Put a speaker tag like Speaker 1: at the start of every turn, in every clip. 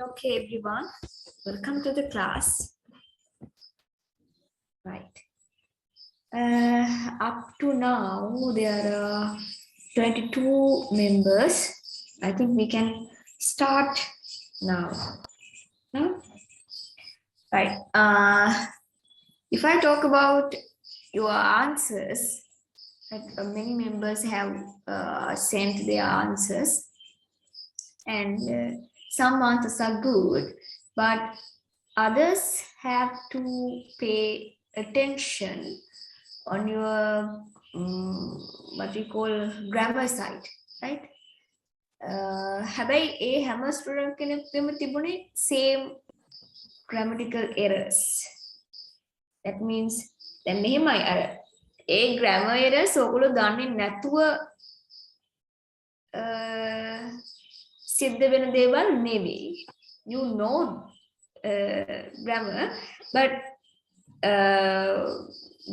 Speaker 1: Okay, everyone, welcome to the class. Right. Up to now, there are 22 members. I think we can start now. No? Right. If I talk about your answers, like many members have sent their answers, and some answers are good, but others have to pay attention on your what we call grammar side, right? හැබැයි ඒ හැම student කෙනෙක්ගෙම තිබුණේ same grammatical errors. That means දැන් මෙහෙමයි අර ඒ grammar errors ඔයගොල්ලෝ දන්නේ නැතුව සිද්ධ වෙන දේවල් නෙවෙයි. You know grammar, but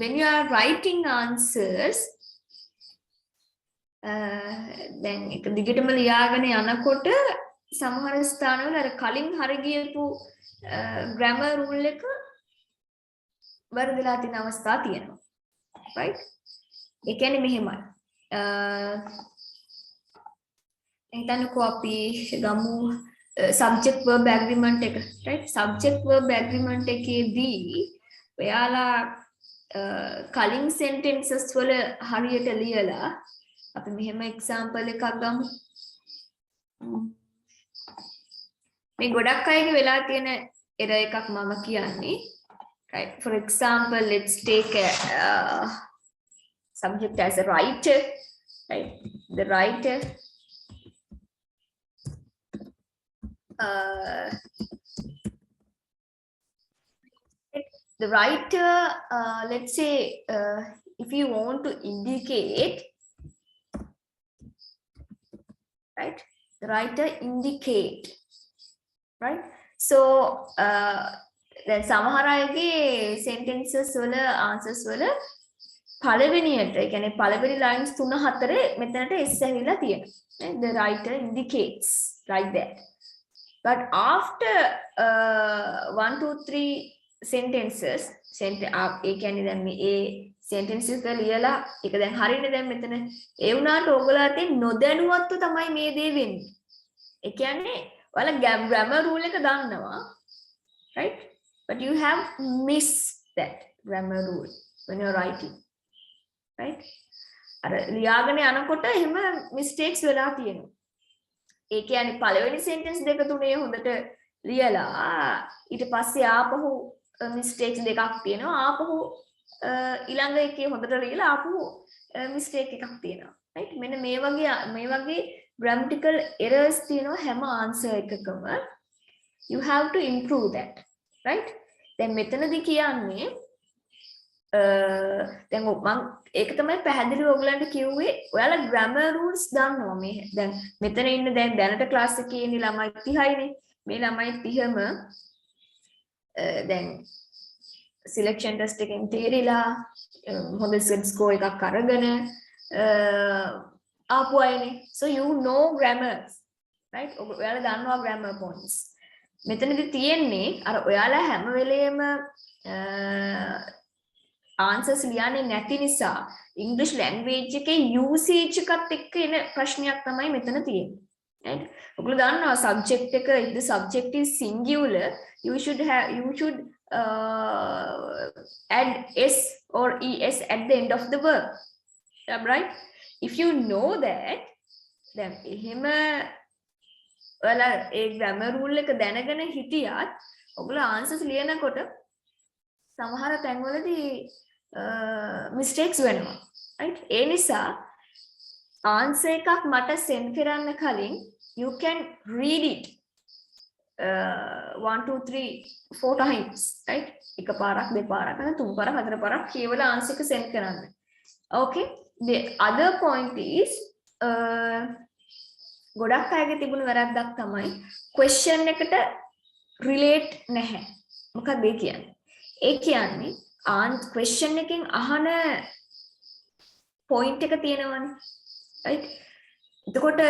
Speaker 1: when you are writing answers, then එක දිගටම ලියාගෙන යනකොට සමහර ස්ථානවල අර කලින් හරි ගියපු grammar rule එක වරදලා තියෙන අවස්ථා තියෙනවා, right? ඒ කියන්නේ මෙහෙමයි. හිතන්නකෝ අපි ගමු subject verb agreement එක, right? Subject verb agreement එකේදී ඔයාලා කලින් sentences වල හරියට ලියලා අපි මෙහෙම example එකක් ගමු. මේ ගොඩක් අයගේ වෙලා තියෙන error එකක් මම කියන්නේ, right? For example, let's take a subject as a writer, right? The writer the writer, let's say, if you want to indicate, right? The writer indicate, right? So, then සමහර අයගේ sentences වල answers වල පළවෙනියට, ඒ කියන්නේ පළවෙනි lines 3-4 මෙතනට s ඇවිල්ලා තියෙනවා. The writer indicates like that. But after 1, 2, 3 sentences, ඒ කියන්නේ දැන් මේ ඒ sentences එක ලියලා ඒක දැන් හරියනේ දැන් මෙතන ඒ වුණාට ඕගොල්ලෝ අතින් නොදැනුවත්ව තමයි මේ දේ වෙන්නේ. ඒ කියන්නේ ඔයාලා grammar rule එක දන්නවා, right? But you have missed that grammar rule when you're writing, right? අර ලියාගෙන යනකොට එහෙම mistakes වෙලා තියෙනවා. ඒ කියන්නේ පළවෙනි sentence දෙක තුනේ හොඳට ලියලා ඊට පස්සේ ආපහු mistakes දෙකක් තියෙනවා, ආපහු ඊළඟ එකේ හොඳට ලියලා ආපහු mistake එකක් තියෙනවා, right? මෙන්න මේ වගේ grammatical errors තියෙනවා හැම answer එකකම. You have to improve that, right? දැන් මෙතනදී කියන්නේ දැන් මම ඒක තමයි පැහැදිලිව ඔයගලන්ට කිව්වේ ඔයාලා grammar rules දන්නවා. මේ දැන් මෙතන ඉන්න දැන් දැනට class එකේ ඉන්න ළමයි 30යිනේ. මේ ළමයි 30ම දැන් selection test එකෙන් තේරිලා හොඳ score එකක් අරගෙන ආපු අයනේ. So you know grammars, right? ඔයාලා දන්නවා grammar points. මෙතනදී තියෙන්නේ අර ඔයාලා හැම වෙලේම answers ලියන්නේ නැති නිසා English language එකේ usage එකත් එක්ක එන ප්‍රශ්නයක් තමයි මෙතන තියෙන්නේ, right? ඔයගොල්ලෝ දන්නවා subject එක, if the subject is singular, you should add s or es at the end of the verb, right? If you know that, then එහෙම ඔයාලා ඒ grammar rule එක දැනගෙන හිටියත් ඔයගොල්ලෝ answers ලියනකොට සමහර තැන්වලදී mistakes වෙනවා, right? ඒ නිසා answer එකක් මට send කරන්න කලින් you can read it 1, 2, 3, 4 times, right? එක පාරක්, දෙක පාරක්, තුන් පාරක්, හතර පාරක් කියවලා answer එක send කරන්න. Okay? The other point is ගොඩක් අයගේ තිබුණු වැරද්දක් තමයි question එකට relate නැහැ. මොකක්ද ඒ කියන්නේ? ඒ කියන්නේ question එකෙන් අහන point එක තියෙනවනේ, right? එතකොට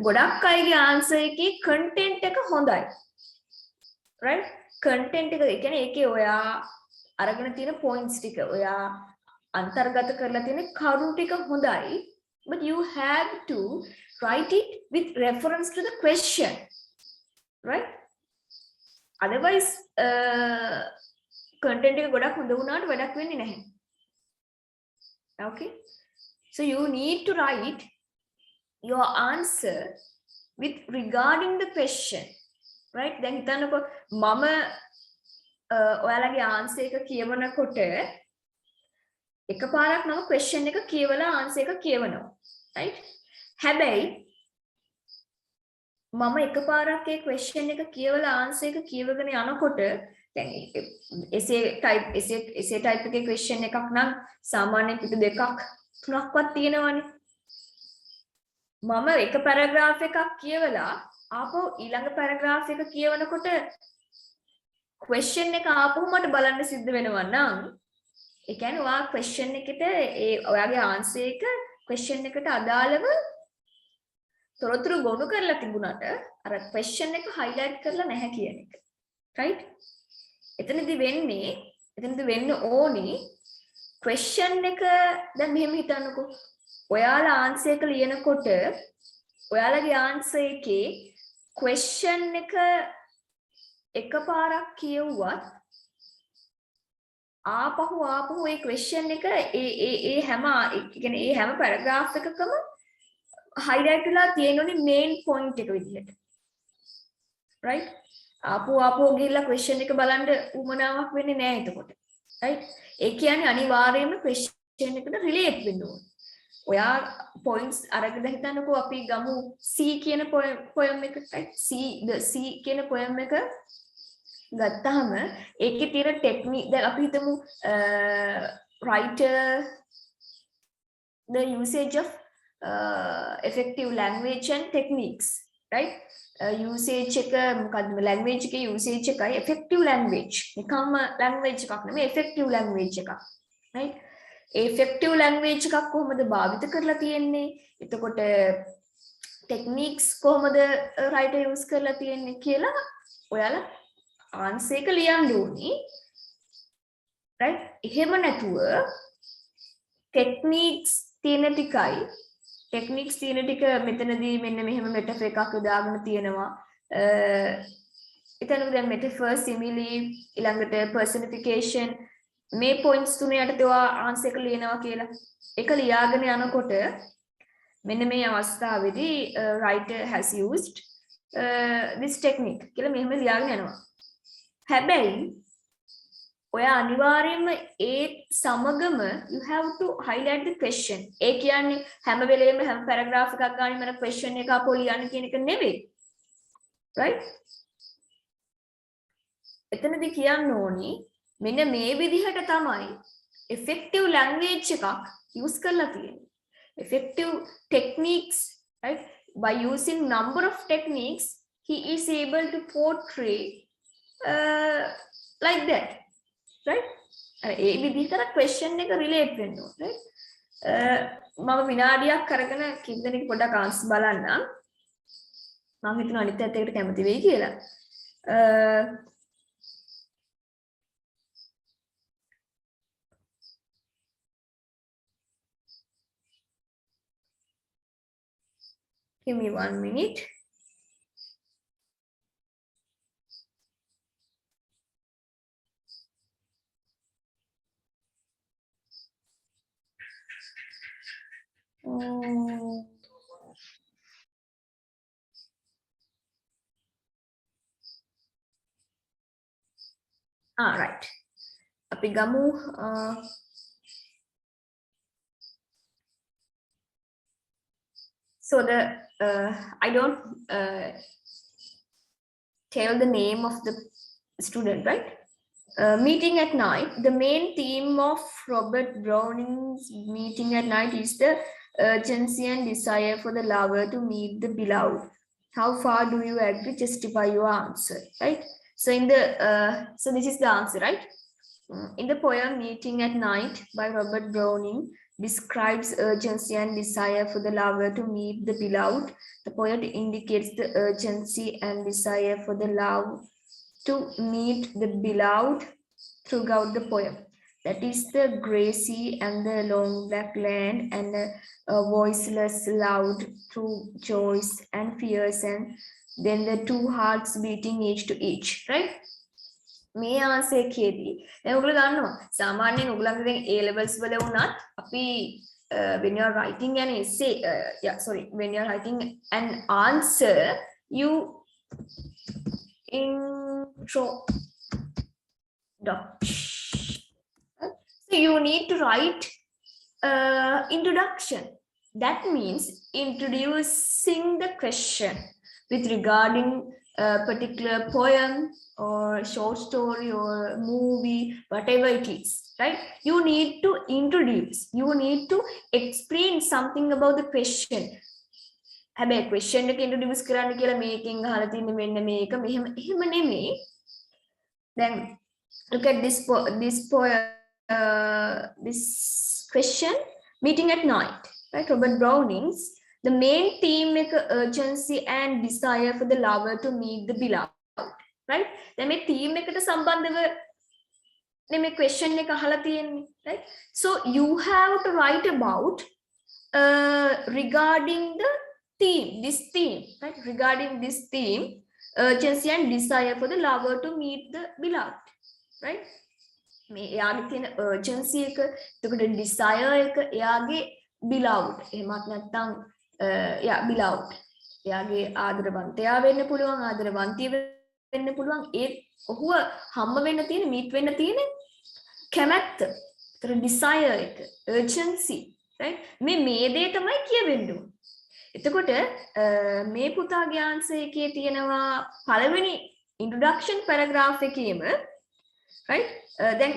Speaker 1: ගොඩක් අයගේ answer එකේ content එක හොඳයි. right? Content එක ඒ කියන්නේ ඒකේ ඔයා අරගෙන තියෙන points ටික ඔයා අන්තර්ගත කරලා තියෙන කරුණු ටික හොඳයි, but you have to write it with reference to the question, right? Otherwise content එක ගොඩක් හොඳ වුණාට වැඩක් වෙන්නේ නැහැ. Okay, so you need to write your answer with regarding the question, right? දැන් හිතන්නකෝ මම ඔයාලගේ answer එක කියවනකොට එකපාරක් මම question එක කියවලා answer එක කියවනවා, right? හැබැයි මම එකපාරක් ඒ question එක කියවලා answer එක කියවගෙන යනකොට දැන් essay type එකේ question එකක් නම් සාමාන්‍යයෙන් පිටු දෙකක් තුනක්වත් තියෙනවනේ. මම එක paragraph එකක් කියවලා ආපහු ඊළඟ paragraph එක කියවනකොට question එක ආපහු මට බලන්න සිද්ධ වෙනවා නම් ඒ කියන්නේ ඔයා question එකට ඒ ඔයාගේ answer එක question එකට අදාළව තොරතුරු ගොනු කරලා තිබුණාට අර question එක highlight කරලා නැහැ කියන එක. right? එතනදී වෙන්න ඕනේ question එක දැන් මෙහෙම හිතන්නකෝ. ඔයාලා answer එක ලියනකොට ඔයාලගේ answer එකේ question එක එකපාරක් කියවුවත් ආපහු ඒ question එක ඒ හැම paragraph එකකම highlight වෙලා තියෙනුනේ main point එක විදිහට. right? ආපහු ගිහිල්ලා question එක බලන්න උමනාවක් වෙන්නේ නැහැ එතකොට. right? ඒ කියන්නේ අනිවාර්යයෙන්ම question එකට relate වෙන්න ඕනේ. ඔයා points අරගෙන හිතන්නකෝ අපි ගමු C කියන poem එක, right? C කියන poem එක ගත්තාම ඒකේ තියෙන technique දැන් අපි හිතමු writer the usage of effective language and techniques, right? usage එක මොකද්ද language එකේ usage එකයි effective language නිකම්ම language එකක් නෙමෙයි effective language එකක්, right? effective language එකක් කොහොමද භාවිත කරලා තියෙන්නේ, එතකොට techniques කොහොමද writer use කරලා තියෙන්නේ කියලා ඔයාලා answer එක ලියන්න ඕනේ, right? එහෙම නැතුව techniques තියෙන ටික මෙතනදී මෙන්න මෙහෙම metaphor එකක් යොදාගෙන තියෙනවා. එතන දැන් metaphor, simile, ඊළඟට personification මේ points තුන යටතේ ඔයා answer එක ලියනවා කියලා. ඒක ලියාගෙන යනකොට මෙන්න මේ අවස්ථාවේදී writer has used this technique කියලා මෙහෙම ලියාගෙන යනවා. හැබැයි ඔයා අනිවාර්යයෙන්ම ඒ සමගම you have to highlight the question. ඒ කියන්නේ හැම වෙලේම හැම paragraph එකක් ගානේ මම question එක අපෝ ලියන්න කියන එක නෙවෙයි. right? එතනදී කියන්න ඕනි මෙන්න මේ විදිහට තමයි effective language එකක් use කරලා තියෙන්නේ. effective techniques, right? By using number of techniques he is able to portray like that. right? ඒ විදිහට question එක relate වෙන්න ඕනේ. මම විනාඩියක් අරගෙන කිව් දෙනෙක් පොඩ්ඩක් answer බලන්නම්. මම හිතනවා අනිත් පැත්ත එකට කැමති වෙයි කියලා. Give me 1 minute. Right. අපි ගමු so the I don't tell the name of the student, right? Meeting at night. The main theme of Robert Browning's Meeting at Night is the urgency and desire for the lover to meet the beloved. How far do you agree? Justify your answer, right? So in the so this is the answer, right? In the poem Meeting at Night by Robert Browning describes urgency and desire for the lover to meet the beloved. The poet indicates the urgency and desire for the love to meet the beloved throughout the poem. That is the grey sea and the long black land and the voiceless loud through joys and fears and then the two hearts beating each to each, right? මේ answer එකේදී දැන් ඔයගොල්ලෝ දන්නවා සාමාන්‍යයෙන් ඔයගොල්ලන්ගේ දැන් A levels වල වුණත් අපි when you are writing an essay when you are writing an answer you so you need to write introduction. That means introducing the question with regarding a particular poem or short story or movie, whatever it is, right? You need to introduce, you need to explain something about the question. හැබැයි question එක introduce කරන්න කියලා මේකෙන් අහලා තින්නේ මෙන්න මේක මෙහෙම නෙමෙයි. Then look at this question, meeting at night, right? Robert Browning's the main theme make urgency and desire for the lover to meet the beloved, right? Then මේ theme එකට සම්බන්ධව මේ question එක අහලා තියෙන්නේ, right? So you have to write about regarding the theme, this theme, right? Regarding this theme, urgency and desire for the lover to meet the beloved, right? මේ එයාගේ තියෙන urgency එක, එතකොට desire එක, එයාගේ beloved, එහෙමත් නැත්නම් beloved, එයාගේ ආදරවන්තයා වෙන්න පුළුවන්, ආදරවන්තිය වෙන්න පුළුවන්, ඒ ඔහුව හම්බ වෙන්න තියෙන, meet වෙන්න තියෙන කැමැත්ත, ඒතර desire එක, urgency, right? මේ දේ තමයි කියවෙන්න ඕනේ. එතකොට මේ පුතාගේ ආන්සර් එකේ තියෙනවා පළවෙනි introduction paragraph එකේම, right? Then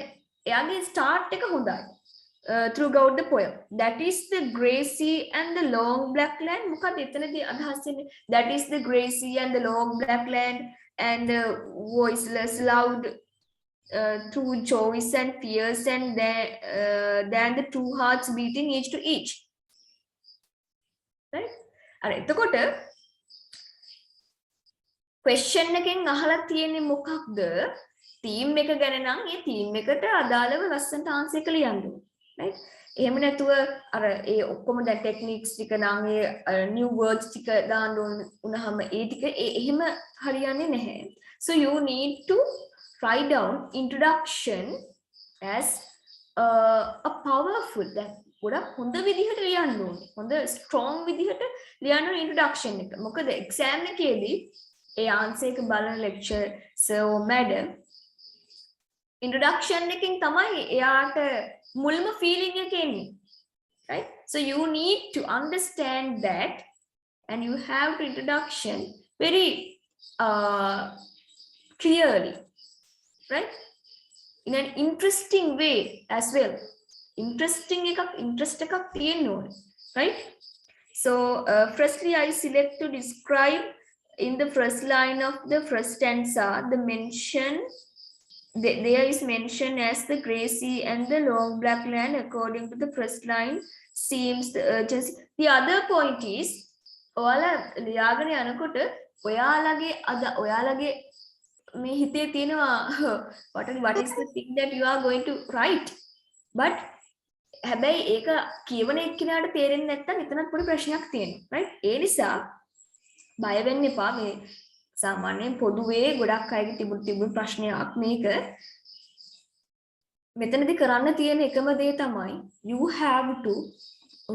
Speaker 1: එයාගේ start එක හොඳයි. Throughout the poem, that is the grey sea and the long black land. මොකද එතනදී අදහස් වෙන්නේ that is the grey sea and the long black land and the voiceless loud through joys and fears and then the two hearts beating each to each, right? අර එතකොට question එකෙන් අහලා තියෙන්නේ මොකක්ද? theme එක ගැන නම් ඒ theme එකට අදාළව ලස්සනට answer එක ලියන්න ඕනේ, right? එහෙම නැතුව අර ඒ ඔක්කොම දැන් techniques ටික නම් ඒ new words ටික දාන්න උනහම ඒ ටික එහෙම හරියන්නේ නැහැ. So you need to write down introduction as a powerful, that ගොඩක් හොඳ විදිහට ලියන්න ඕනේ. හොඳ strong විදිහට ලියන්න ඕනේ introduction එක. මොකද exam එකේදී ඒ answer එක බලන lecture sir or madam introduction එකෙන් තමයි එයාට මුල්ම feeling එක එන්නේ, right? So you need to understand that and you have to introduction very clearly, right? In an interesting way as well. Interest එකක් තියෙන්න ඕනේ, right? So firstly I select to describe in the first line of the first stanza the mention there is mentioned as the grey sea and the long black land according to the first line seems the urgency. The other point is ඔයාලා ලියාගෙන යනකොට ඔයාලගේ මේ හිතේ තියෙනවා what is the thing that you are going to write, but හැබැයි ඒක කියවන එක්කිනාට තේරෙන්නේ නැත්නම් එතනත් පොඩි ප්‍රශ්නයක් තියෙනවා, right? ඒ නිසා බය වෙන්න එපා. මේ සාමාන්‍යයෙන් පොදුවේ ගොඩක් අයගේ තිබුණු ප්‍රශ්නයක් මේක. මෙතනදී කරන්න තියෙන එකම දේ තමයි you have to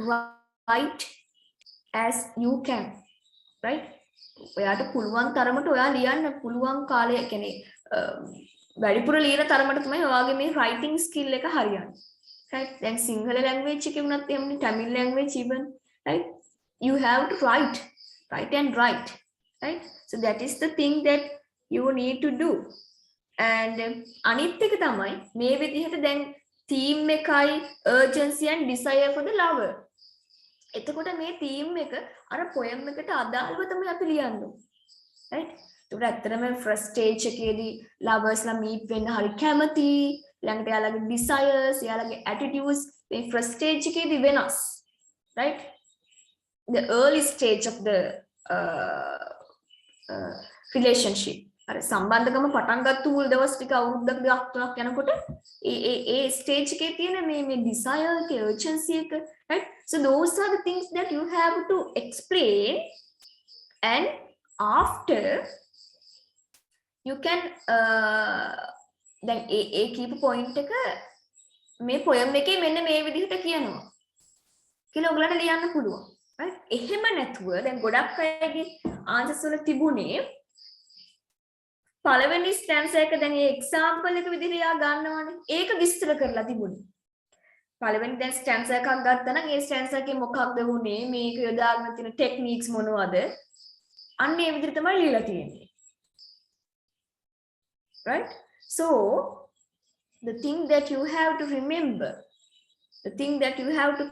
Speaker 1: write as you can, right? ඔයාට පුළුවන් තරමට ඔයා ලියන්න පුළුවන් කාලය කියන්නේ වැඩිපුර ලියන තරමට තමයි ඔයාගේ මේ writing skill එක හරියන්නේ, right? Then Sinhala language එකේ වුණත් එහෙමනේ, Tamil language even, right? You have to write and write, right? So that is the thing that you need to do. And අනිත් එක තමයි මේ විදිහට දැන් theme එකයි urgency and desire for the lover. එතකොට මේ theme එක අර poem එකට අදාළව තමයි අපි ලියන්න ඕනේ, right? ඒකට ඇත්තටම first stage එකේදී lovers ලා meet වෙන්න හරි කැමති, ළඟට යාළගේ desires, යාළගේ attitudes මේ first stage එකේදී වෙනස්, right? The early stage of the relationship, අර සම්බන්ධකම පටන් ගත්ත මුල් දවස් ටික අවුරුද්දක් දෙකක් තුනක් යනකොට ඒ ස්ටේජ් එකේ තියෙන මේ desire එක urgency එක right so those are the things that you have to explain and after you can දැන් ඒ කීප පොයින්ට් එක මේ poem එකේ මෙන්න මේ විදිහට කියනවා කියලා ඔයගලන්ට ලියන්න පුළුවන් right එහෙම නැතුව දැන් ගොඩක් අයගේ answers වල තිබුණේ පළවෙනි ස්ටැන්සා එක දැන් ඒ එක්සැම්පල් එක විදිහට යා ගන්නවනේ ඒක විස්තර කරලා තිබුණේ පළවෙනි දැන් ස්ටැන්සා එකක් ගත්තා නම් ඒ ස්ටැන්සා එකේ මොකක්ද වුනේ මේක යොදාගෙන තියෙන ටෙක්නික්ස් මොනවද අන්න ඒ විදිහට තමයි ලියලා තියෙන්නේ right so the thing that you have to remember the thing that you have to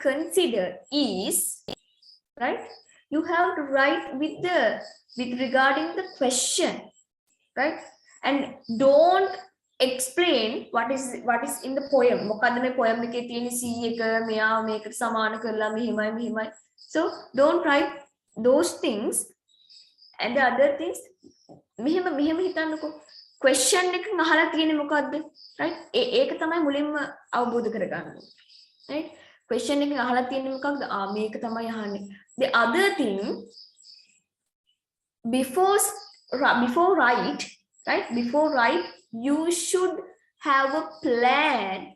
Speaker 1: consider is right you have to write with regarding the question right and don't explain what is in the poem මොකද්ද මේ poem එකේ තියෙන C එක මෙයා මේකට සමාන කරලා මෙහිමයි so don't write those things and the other things මෙහෙම හිතන්නකෝ question එක අහලා තියෙන්නේ මොකද්ද right ඒක තමයි මුලින්ම අවබෝධ කරගන්න right question එක අහලා තියෙන්නේ මොකක්ද මේක තමයි අහන්නේ the other thing before write you should have a plan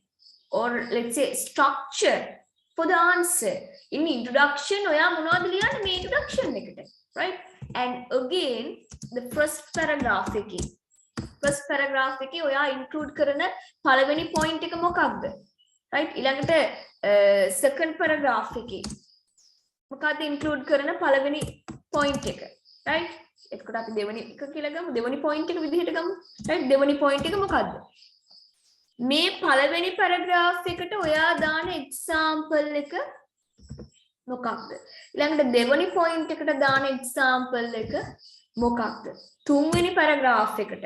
Speaker 1: or let's say structure for the answer in introduction ඔයා මොනවද ලියන්නේ මේ introduction එකට right and again the first paragraph එකේ ඔයා include කරන පළවෙනි point එක මොකක්ද right ඊළඟට second paragraph එකේ මොකක්ද include කරන පළවෙනි point එක right එතකොට අපි දෙවෙනි එක කියලා ගමු දෙවෙනි point එක විදිහට ගමු right දෙවෙනි point එක මොකද්ද මේ පළවෙනි paragraph එකට ඔයා දාන example එක මොකක්ද ඊළඟට දෙවෙනි point එකට දාන example එක මොකක්ද තුන්වෙනි paragraph එකට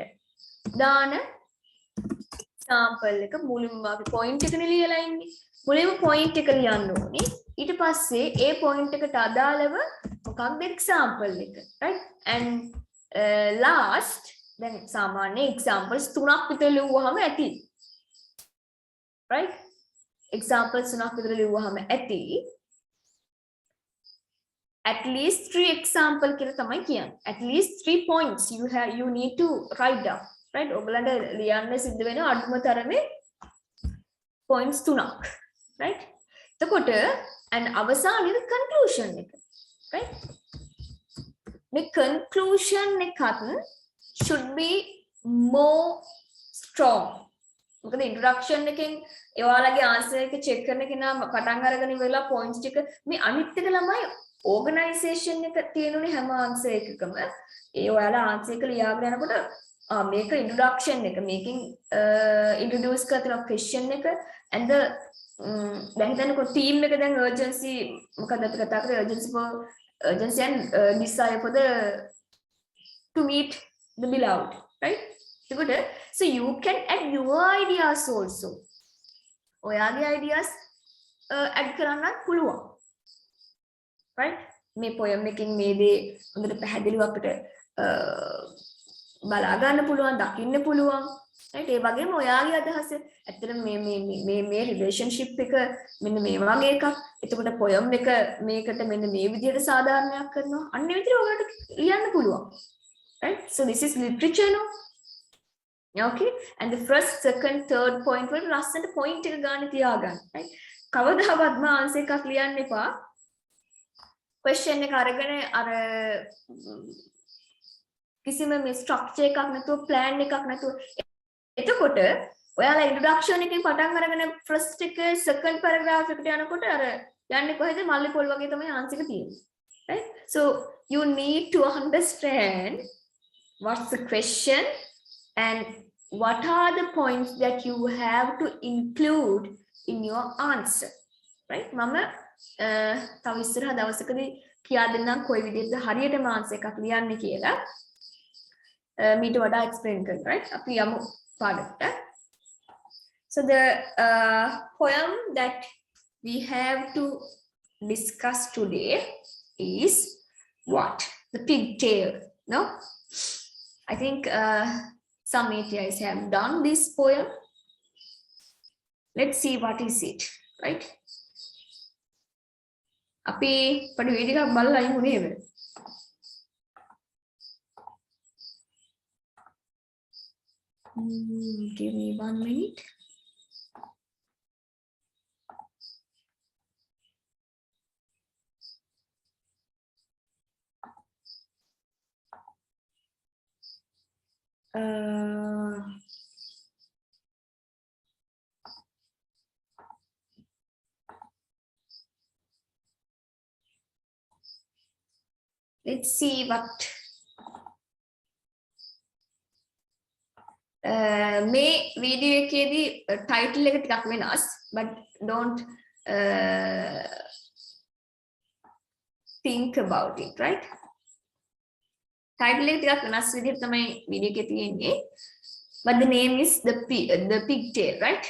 Speaker 1: දාන example එක මුලින්ම අපි point එකනේ ලියලා ඉන්නේ මුලින්ම point එක ලියන්න ඕනේ ඊට පස්සේ ඒ point එකට අදාළව මොකක්ද example එක right and last then සාමාන්‍ය examples තුනක් විතර ලියුවහම ඇති right examples තුනක් විතර ලියුවහම ඇති at least 3 example කියලා තමයි කියන්නේ at least 3 points you need to write down right ඔයගලන්ට ලියන්න සිද්ධ වෙන අඩුම තරමේ points තුනක් right එතකොට and අවසානයේ conclusion එක right the conclusion එකත් should be more strong මොකද introduction එකෙන් එයාලගේ answer එක check කරන කෙනා පටන් අරගෙන ඉවරලා points ටික මේ අනිත් එක ළමයි organization එක තියෙනුනේ හැම answer එකකම ඒ ඔයාලා answer එක ලියාගෙන යනකොට මේක introduction එක මේකෙන් introduce කරන question එක and the දැන් හිතන්නකො team එක දැන් urgency මොකක්ද අපි කතා කරේ urgency and desire for the to meet the beloved right good so you can add your ideas also ඔයාගේ ideas add කරන්නත් පුළුවන් right මේ poem එකකින් මේ දේ හොඳට පැහැදිලිව අපිට බලා ගන්න පුළුවන් දකින්න පුළුවන් right ඒ වගේම ඔයාගේ අදහස ඇත්තටම මේ relationship එක මෙන්න මේ වගේ එකක් එතකොට poem එක මේකට මෙන්න මේ විදිහට සාධාරණයක් කරනවා අන්න ඒ විදිහට ඔයාලට ලියන්න පුළුවන් right so this is literature no okay and the first second third point වල ලස්සනට point එක ගන්න තියාගන්න right කවදාවත්ම answer එකක් ලියන්න එපා question එක අරගෙන අර කිසිම මේ structure එකක් නැතුව plan එකක් නැතුව එතකොට ඔයාලා introduction එකෙන් පටන් අරගෙන first එක second paragraph එකට යනකොට අර යන්නේ කොහෙද මල්ලේ පොල් වගේ තමයි answer එක තියෙන්නේ right so you need to understand what's the question and what are the points that you have to include in your answer right මම තව ඉස්සරහ දවසකදී කියා දෙන්නම් කොයි විදිහටද හරියටම answer එකක් ලියන්නේ කියලා මීට වඩා explain කරන්න right අපි යමු පාඩමට so the poem that we have to discuss today is what the Pigtail no I think some ATIs have done this poem. Let's see what is it, right? අපි පොඩි වීඩියෝ එකක් බලලා ඉමු නේද? Give me 1 minute. Let's see what මේ video එකේදී title එක ටිකක් වෙනස්, but don't think about it, right? Title එක ටිකක් වෙනස් විදිහට තමයි වීඩියෝ එකේ තියෙන්නේ, but the name is the pigtail, right?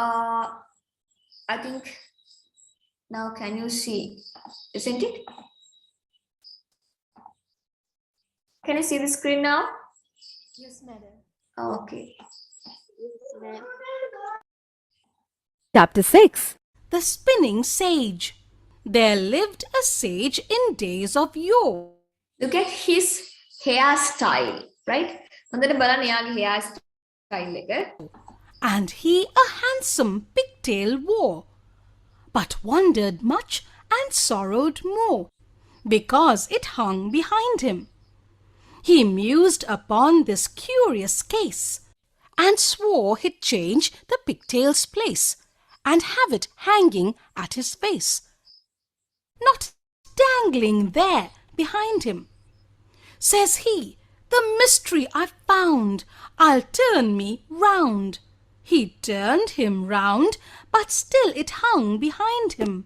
Speaker 1: I think now can you see, isn't it? Can you see the screen now?
Speaker 2: Yes, madam.
Speaker 1: Okay.
Speaker 2: Yes, ma'am.
Speaker 3: Chapter 6.
Speaker 4: The spinning sage. There lived a sage in days of yore.
Speaker 1: Look at his hairstyle, right? හොඳට බලන්න එයාගේ hairstyle එක.
Speaker 4: And he a handsome pigtail wore, but wondered much and sorrowed more, because it hung behind him. He mused upon this curious case, and swore he'd change the pigtail's place, and have it hanging at his face, not dangling there behind him. Says he, the mystery I've found, I'll turn me round. He turned him round, but still it hung behind him.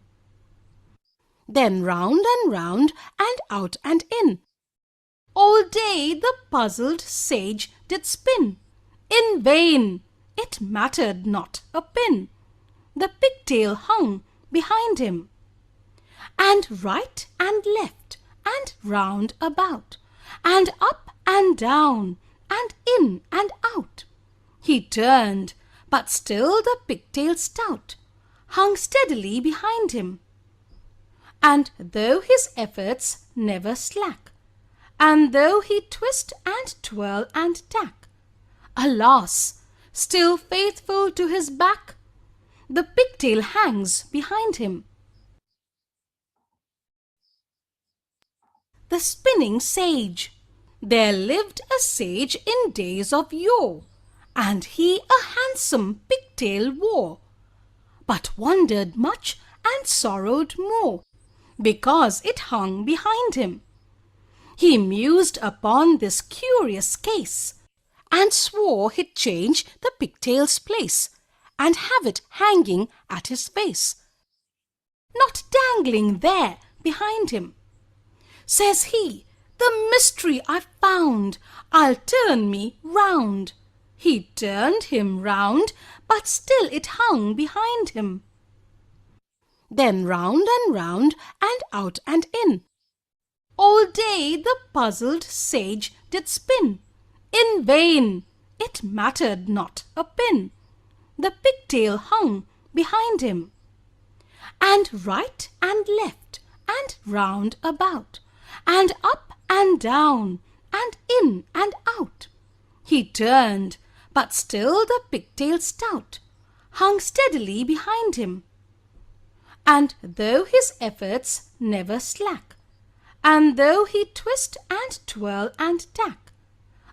Speaker 4: Then round and round, and out and in, all day the puzzled sage did spin. In vain, it mattered not a pin. The pigtail hung behind him. And right and left, and round about, and up and down, and in and out, he turned, but still the pigtail stout hung steadily behind him. And though his efforts never slack, and though he twist and twirl and tack, alas, still faithful to his back, the pigtail hangs behind him. The spinning sage. There lived a sage in days of yore, and he a handsome pigtail wore, but wondered much and sorrowed more, because it hung behind him. He mused upon this curious case, and swore he'd change the pigtail's place, and have it hanging at his face, not dangling there behind him. Says he, the mystery I've found, I'll turn me round. He turned him round, but still it hung behind him. Then round and round, and out and in, all day the puzzled sage did spin. In vain, it mattered not a pin. The pigtail hung behind him. And right and left, and round about, and up and down, and in and out, he turned, but still the pigtail stout hung steadily behind him. And though his efforts never slack, and though he twist and twirl and tack,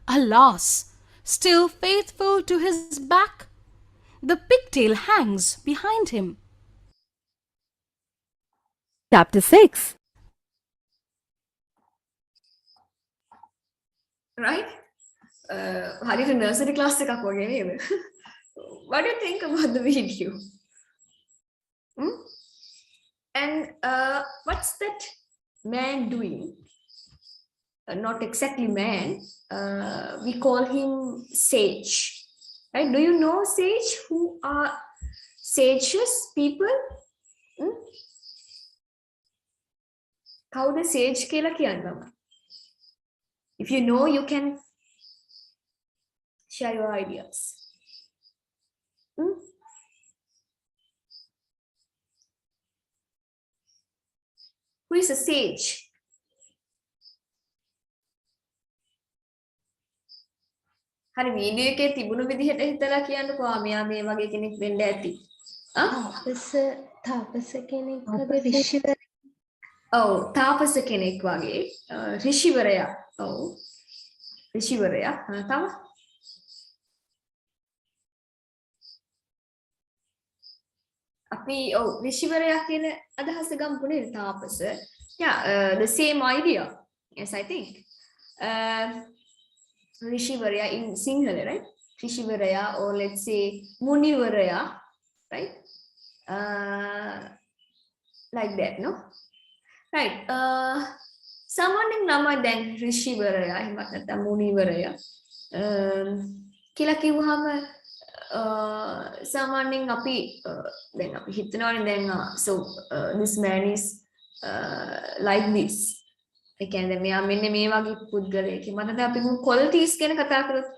Speaker 4: alas, still faithful to his back, the pigtail hangs behind him.
Speaker 3: Chapter 6.
Speaker 1: Right? හරියට nursery class එකක් වගේ නේද? What do you think about the video? And what's that man doing? Not exactly man. We call him sage. Right? Do you know sage? Who are sages people. කවුද sage කියලා කියන්නේ? If you know, you can share your ideas. Who is a sage? හරි video එකේ තිබුණු විදිහට හිතලා කියන්නකෝ මෙයා මේ වගේ කෙනෙක් වෙන්න ඇති.
Speaker 2: තාපස කෙනෙක් වගේ ඍෂිවරයෙක්.
Speaker 1: ඔව් තාපස කෙනෙක් වගේ ඍෂිවරයා. ඔව් ඍෂිවරයා. තව අපි ඔව් ඍෂිවරයා කියන අදහස ගමුකෝ නේද තාපස. Yeah, the same idea. Yes, I think. Rishivarya in Sinhala, right? Rishivarya, or let's say Munivarya, right? Like that, no? Right. Someone in Nama then Rishivarya, Himatata Munivarya. Kila kiwahama someone in Api, then Api Hitano, and then so this man is like this. ඒ කියන්නේ මෙයා මෙන්න මේ වගේ පුද්ගලයෙක්. මට දැන් අපි qualities ගැන කතා කරොත්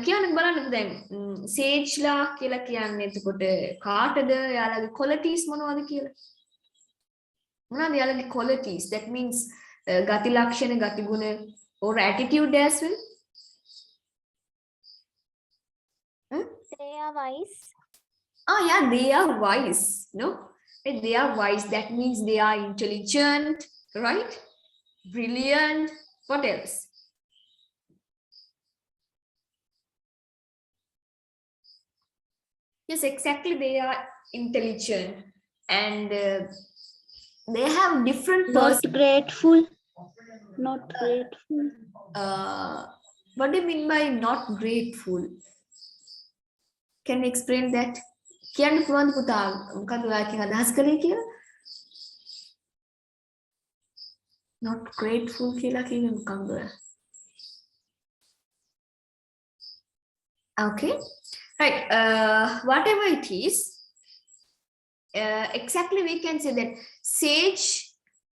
Speaker 1: කියන්න බලන්න දැන් සේජ්ලා කියලා කියන්නේ එතකොට කාටද යාළුවගේ qualities මොනවද කියලා? මොනවද යාළුවගේ qualities? That means ගති ලක්ෂණ, ගති ගුණ or attitude as well.
Speaker 2: They are wise.
Speaker 1: Oh yeah, they are wise. No, they are wise. That means they are intelligent, right? Brilliant. What else? Yes, exactly. They are intelligent and they have different.
Speaker 2: Not grateful. Not grateful.
Speaker 1: What do you mean by not grateful? Can you explain that? කියන්න පුළුවන්ද පුතා මොකද ඔයාලකින් අදහස් කළේ කියලා? Not grateful කියලා කියන්නේ මොකක්ද? Okay, right. Whatever it is, exactly we can say that sage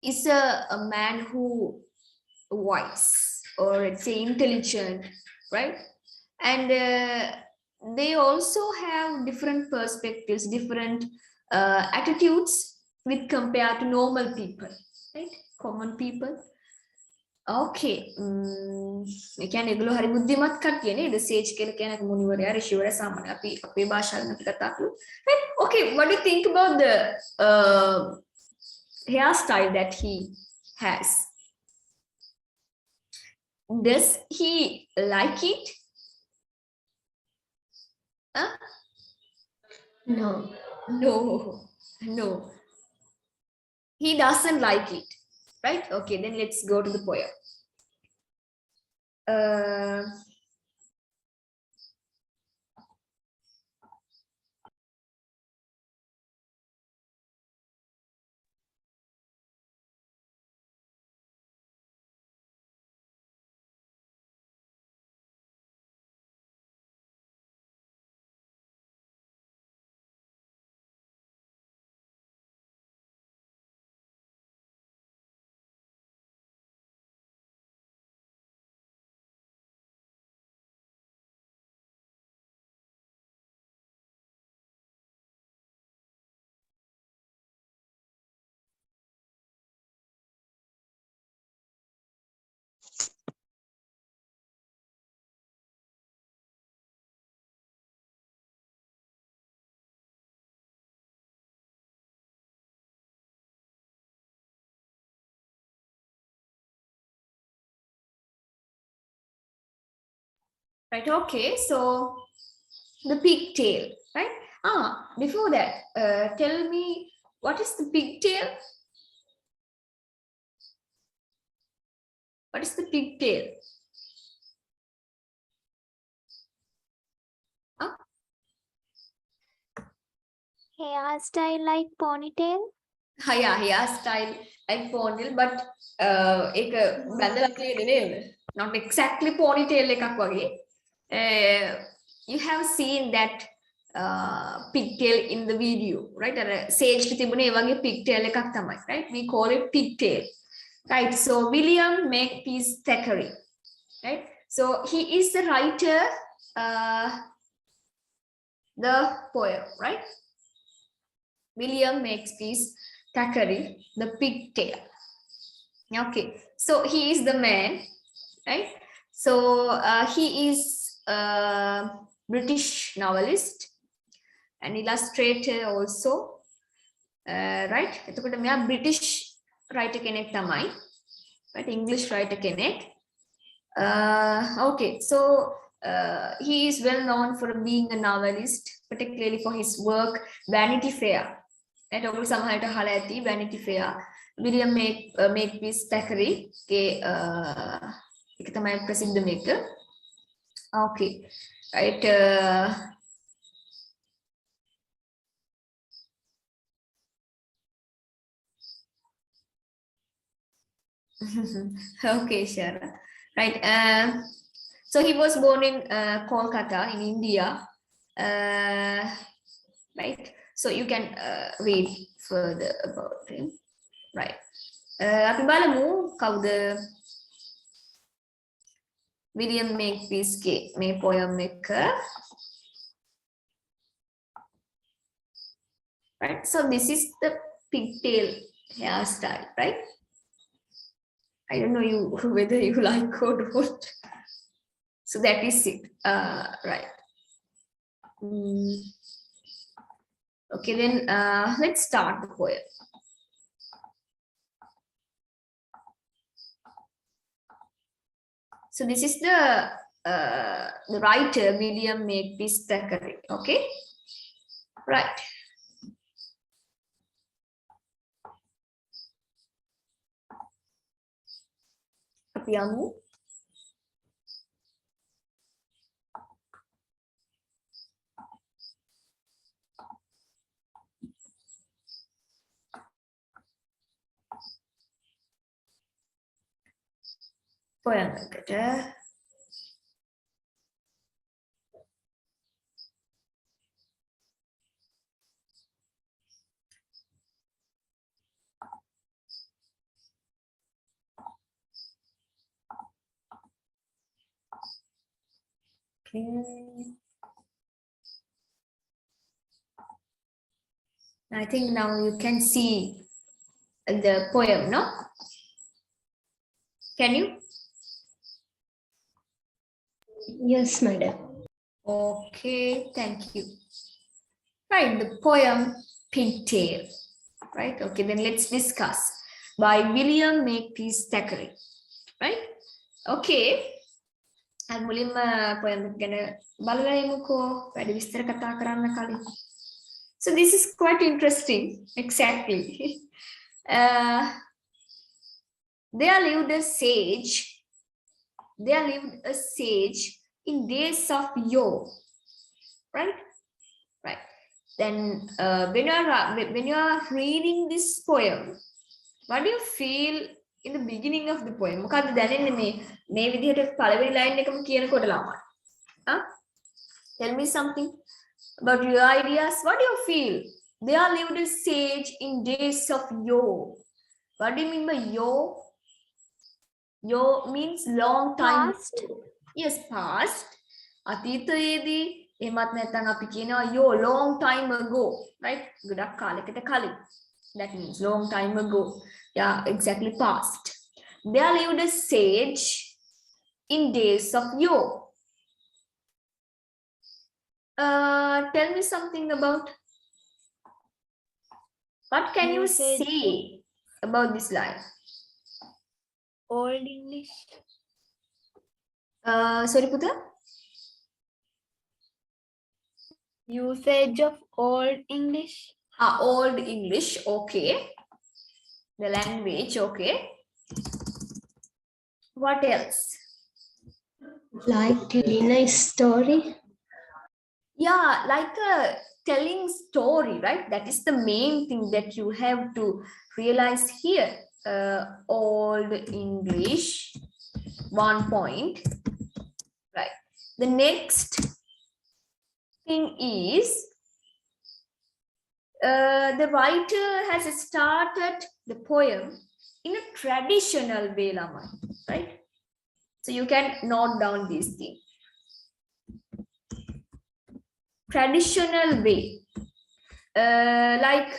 Speaker 1: is a man who wise or let's say intelligent, right? And they also have different perspectives, different attitudes with compared to normal people, right? Common people. Okay. ඒ කියන්නේ ඒගොල්ලෝ හරි බුද්ධිමත් කට්ටිය නේද? සේජ් කියලා කියන්නේ මුනිවරයා, ඍෂිවරයා සාමාන්‍ය අපි අපේ භාෂාවෙන් අපි කතා කරමු. Right? Okay, what do you think about the hairstyle that he has? Does he like it?
Speaker 2: No.
Speaker 1: No. He doesn't like it. Right? Okay, then let's go to the poem. Right, okay, so the pigtail, right? Before that, tell me, what is the pigtail? What is the pigtail?
Speaker 2: Hairstyle like ponytail.
Speaker 1: Yeah, hairstyle like ponytail, but ඒක බැඳලා තියෙන්නේ නේද? Not exactly ponytail එකක් වගේ. You have seen that pigtail in the video, right? Sage තිබුණේ ඒ වගේ pigtail එකක් තමයි, right? We call it pigtail, right? So William Makepeace Thackeray, right? So he is the writer, the poem, right? William Makepeace Thackeray, the Pigtail. Okay, so he is the man, right? So he is a British novelist and illustrator also, right? එතකොට මෙයා British writer කෙනෙක් තමයි, right? English writer කෙනෙක්. Okay, so he is well known for being a novelist, particularly for his work Vanity Fair. Right? ඔගොල්ලෝ සමහරට අහලා ඇති Vanity Fair. William Makepeace Thackeray के एक තමයි ප්‍රසිද්ධ මේක. Okay, right. Okay, sure. Right. So he was born in Kolkata in India. Right. So you can read further about him. Right. අපි බලමු කවුද William Makepeace ගේ මේ poem එක. Right. So this is the pigtail hairstyle, right? I don't know you whether you like or not. So that is it. Right. Okay, then let's start the poem. So this is the writer William Makepeace Thackeray. Okay, right. අපි යමු. poem එකට. Okay. I think now you can see the poem, no? Can you?
Speaker 2: Yes, madam.
Speaker 1: Okay, thank you. Right, the poem Pigtail. Right, okay, then let's discuss. By William Makepeace Thackeray. Right, okay. And මුලින්ම poem එක ගැන බලලා යමුකෝ. වැඩි විස්තර කතා කරන්න කලින්. So this is quite interesting. Exactly. There lived a sage. There lived a sage in days of yore. Right? Right. Then when you are reading this poem, what do you feel in the beginning of the poem? මොකද්ද දැනෙන්නේ මේ විදිහට පළවෙනි line එකම කියනකොට ළමයි? Huh? Tell me something about your ideas. What do you feel? There lived a sage in days of yore. What do you mean by yore? Yore means long time.
Speaker 2: Past.
Speaker 1: Yes, past. අතීතයේදී එහෙමත් නැත්නම් අපි කියනවා yore long time ago, right? ගොඩක් කාලයකට කලින්. That means long time ago. Yeah, exactly, past. There lived a sage in days of yore. Tell me something about what can you say about this line?
Speaker 2: Old English.
Speaker 1: Sorry, Putra?
Speaker 2: Usage of Old English.
Speaker 1: Old English, okay. The language, okay. What else?
Speaker 2: Like telling a story.
Speaker 1: Yeah, like a telling story, right? That is the main thing that you have to realize here. Old English, 1 point. Right. The next thing is the writer has started the poem in a traditional way, lamai, right? So you can note down these things. Traditional way, like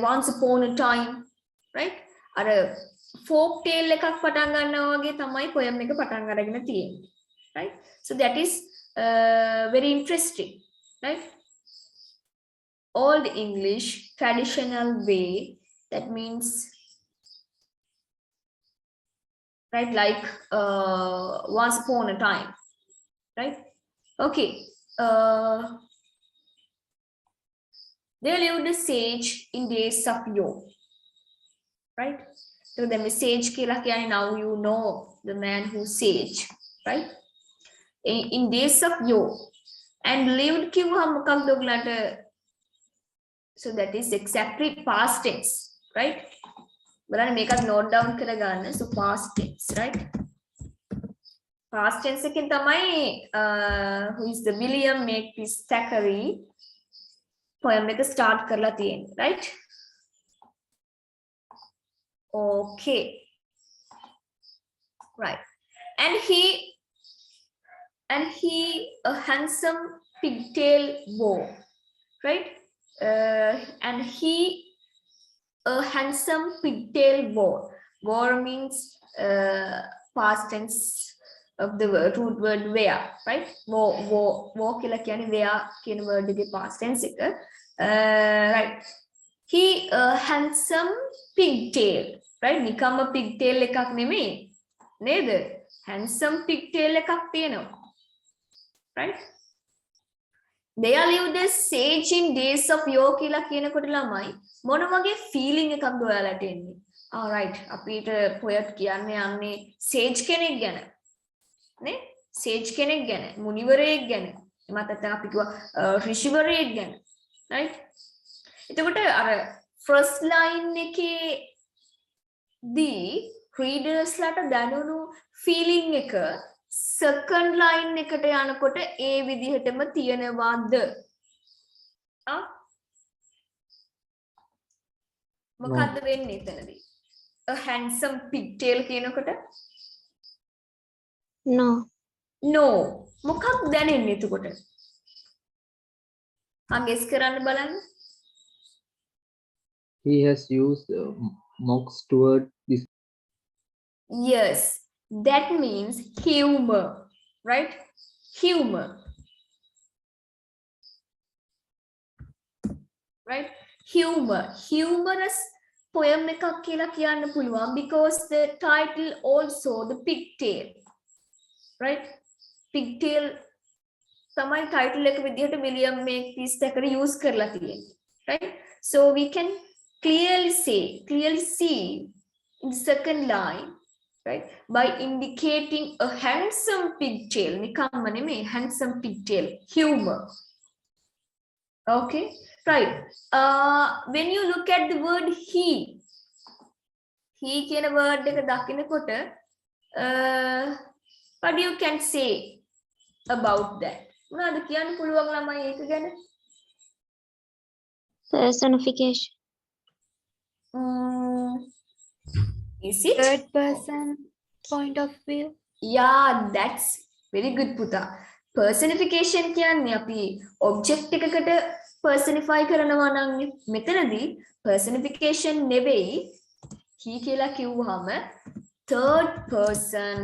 Speaker 1: once upon a time, right? Or a folk tale එකක් පටන් ගන්නවා වගේ තමයි poem එක පටන් අරගෙන තියෙන්නේ, right? So that is very interesting, right? Old English traditional way, that means, right, like once upon a time, right? Okay. There lived a sage in days of yore, right? So the message කියලා කියන්නේ, now you know the man who sage, right? In days of yore, and lived කිව්වහම මොකක්ද ඔයගලන්ට? So that is exactly past tense, right? බලන්න මේකත් note down කරගන්න. So past tense, right? Past tense එකෙන් තමයි who is the William Makepeace Thackeray poem එක start කරලා තියෙන්නේ, right? Okay, right. And he a handsome pigtail wore, right? And he a handsome pigtail wore. Wore means past tense of the root word wear, right? Wore කියලා කියන්නේ wear කියන word එකේ past tense එක. Right. He a handsome pigtail, right? නිකම්ම pigtail එකක් නෙමෙයි නේද? handsome pigtail එකක් තියෙනවා, right? There lived a sage in days of yore කියලා කියනකොට ළමයි මොන වගේ feeling එකක්ද ඔයාලට එන්නේ? All right, අපිට poet කියන්නේ යන්නේ sage කෙනෙක් ගැන නේ? sage කෙනෙක් ගැන, මුනිවරයෙක් ගැන. එමත් නැත්නම් අපි කිව්වා ඍෂිවරයෙක් ගැන, right? එතකොට අර first line එකේ දී readers ලට දැනුණු feeling එක second line එකට යනකොට ඒ විදිහටම තියනවාද? මොකද්ද වෙන්නේ එතනදී? a handsome pigtail කියනකොට?
Speaker 2: No.
Speaker 1: no. මොකක්ද දැනෙන්නේ එතකොට? guess කරන්න බලන්න.
Speaker 5: He has used mocks toward this.
Speaker 1: Yes, that means humor, right? Humor, right? Humorous poem එකක් කියලා කියන්න පුළුවන් because the title also the pigtail, right? Pigtail තමයි title එක විදිහට William Makepeace Thackeray use කරලා තියෙන්නේ, right? So we can clearly see in the second line, right, by indicating a handsome pigtail, නිකම්ම නෙමෙයි, handsome pigtail, humor. Okay, right. When you look at the word he කියන word එක දකිනකොට what you can say about that? මොනවද කියන්න පුළුවන් ළමයි ඒක ගැන?
Speaker 2: Personification.
Speaker 1: Is it?
Speaker 2: Third person point of view.
Speaker 1: Yeah, that's very good, Puta. Personification කියන්නේ අපි object එකකට personify කරනවා නම් මෙතනදී personification නෙවෙයි, he කියලා කිව්වහම third person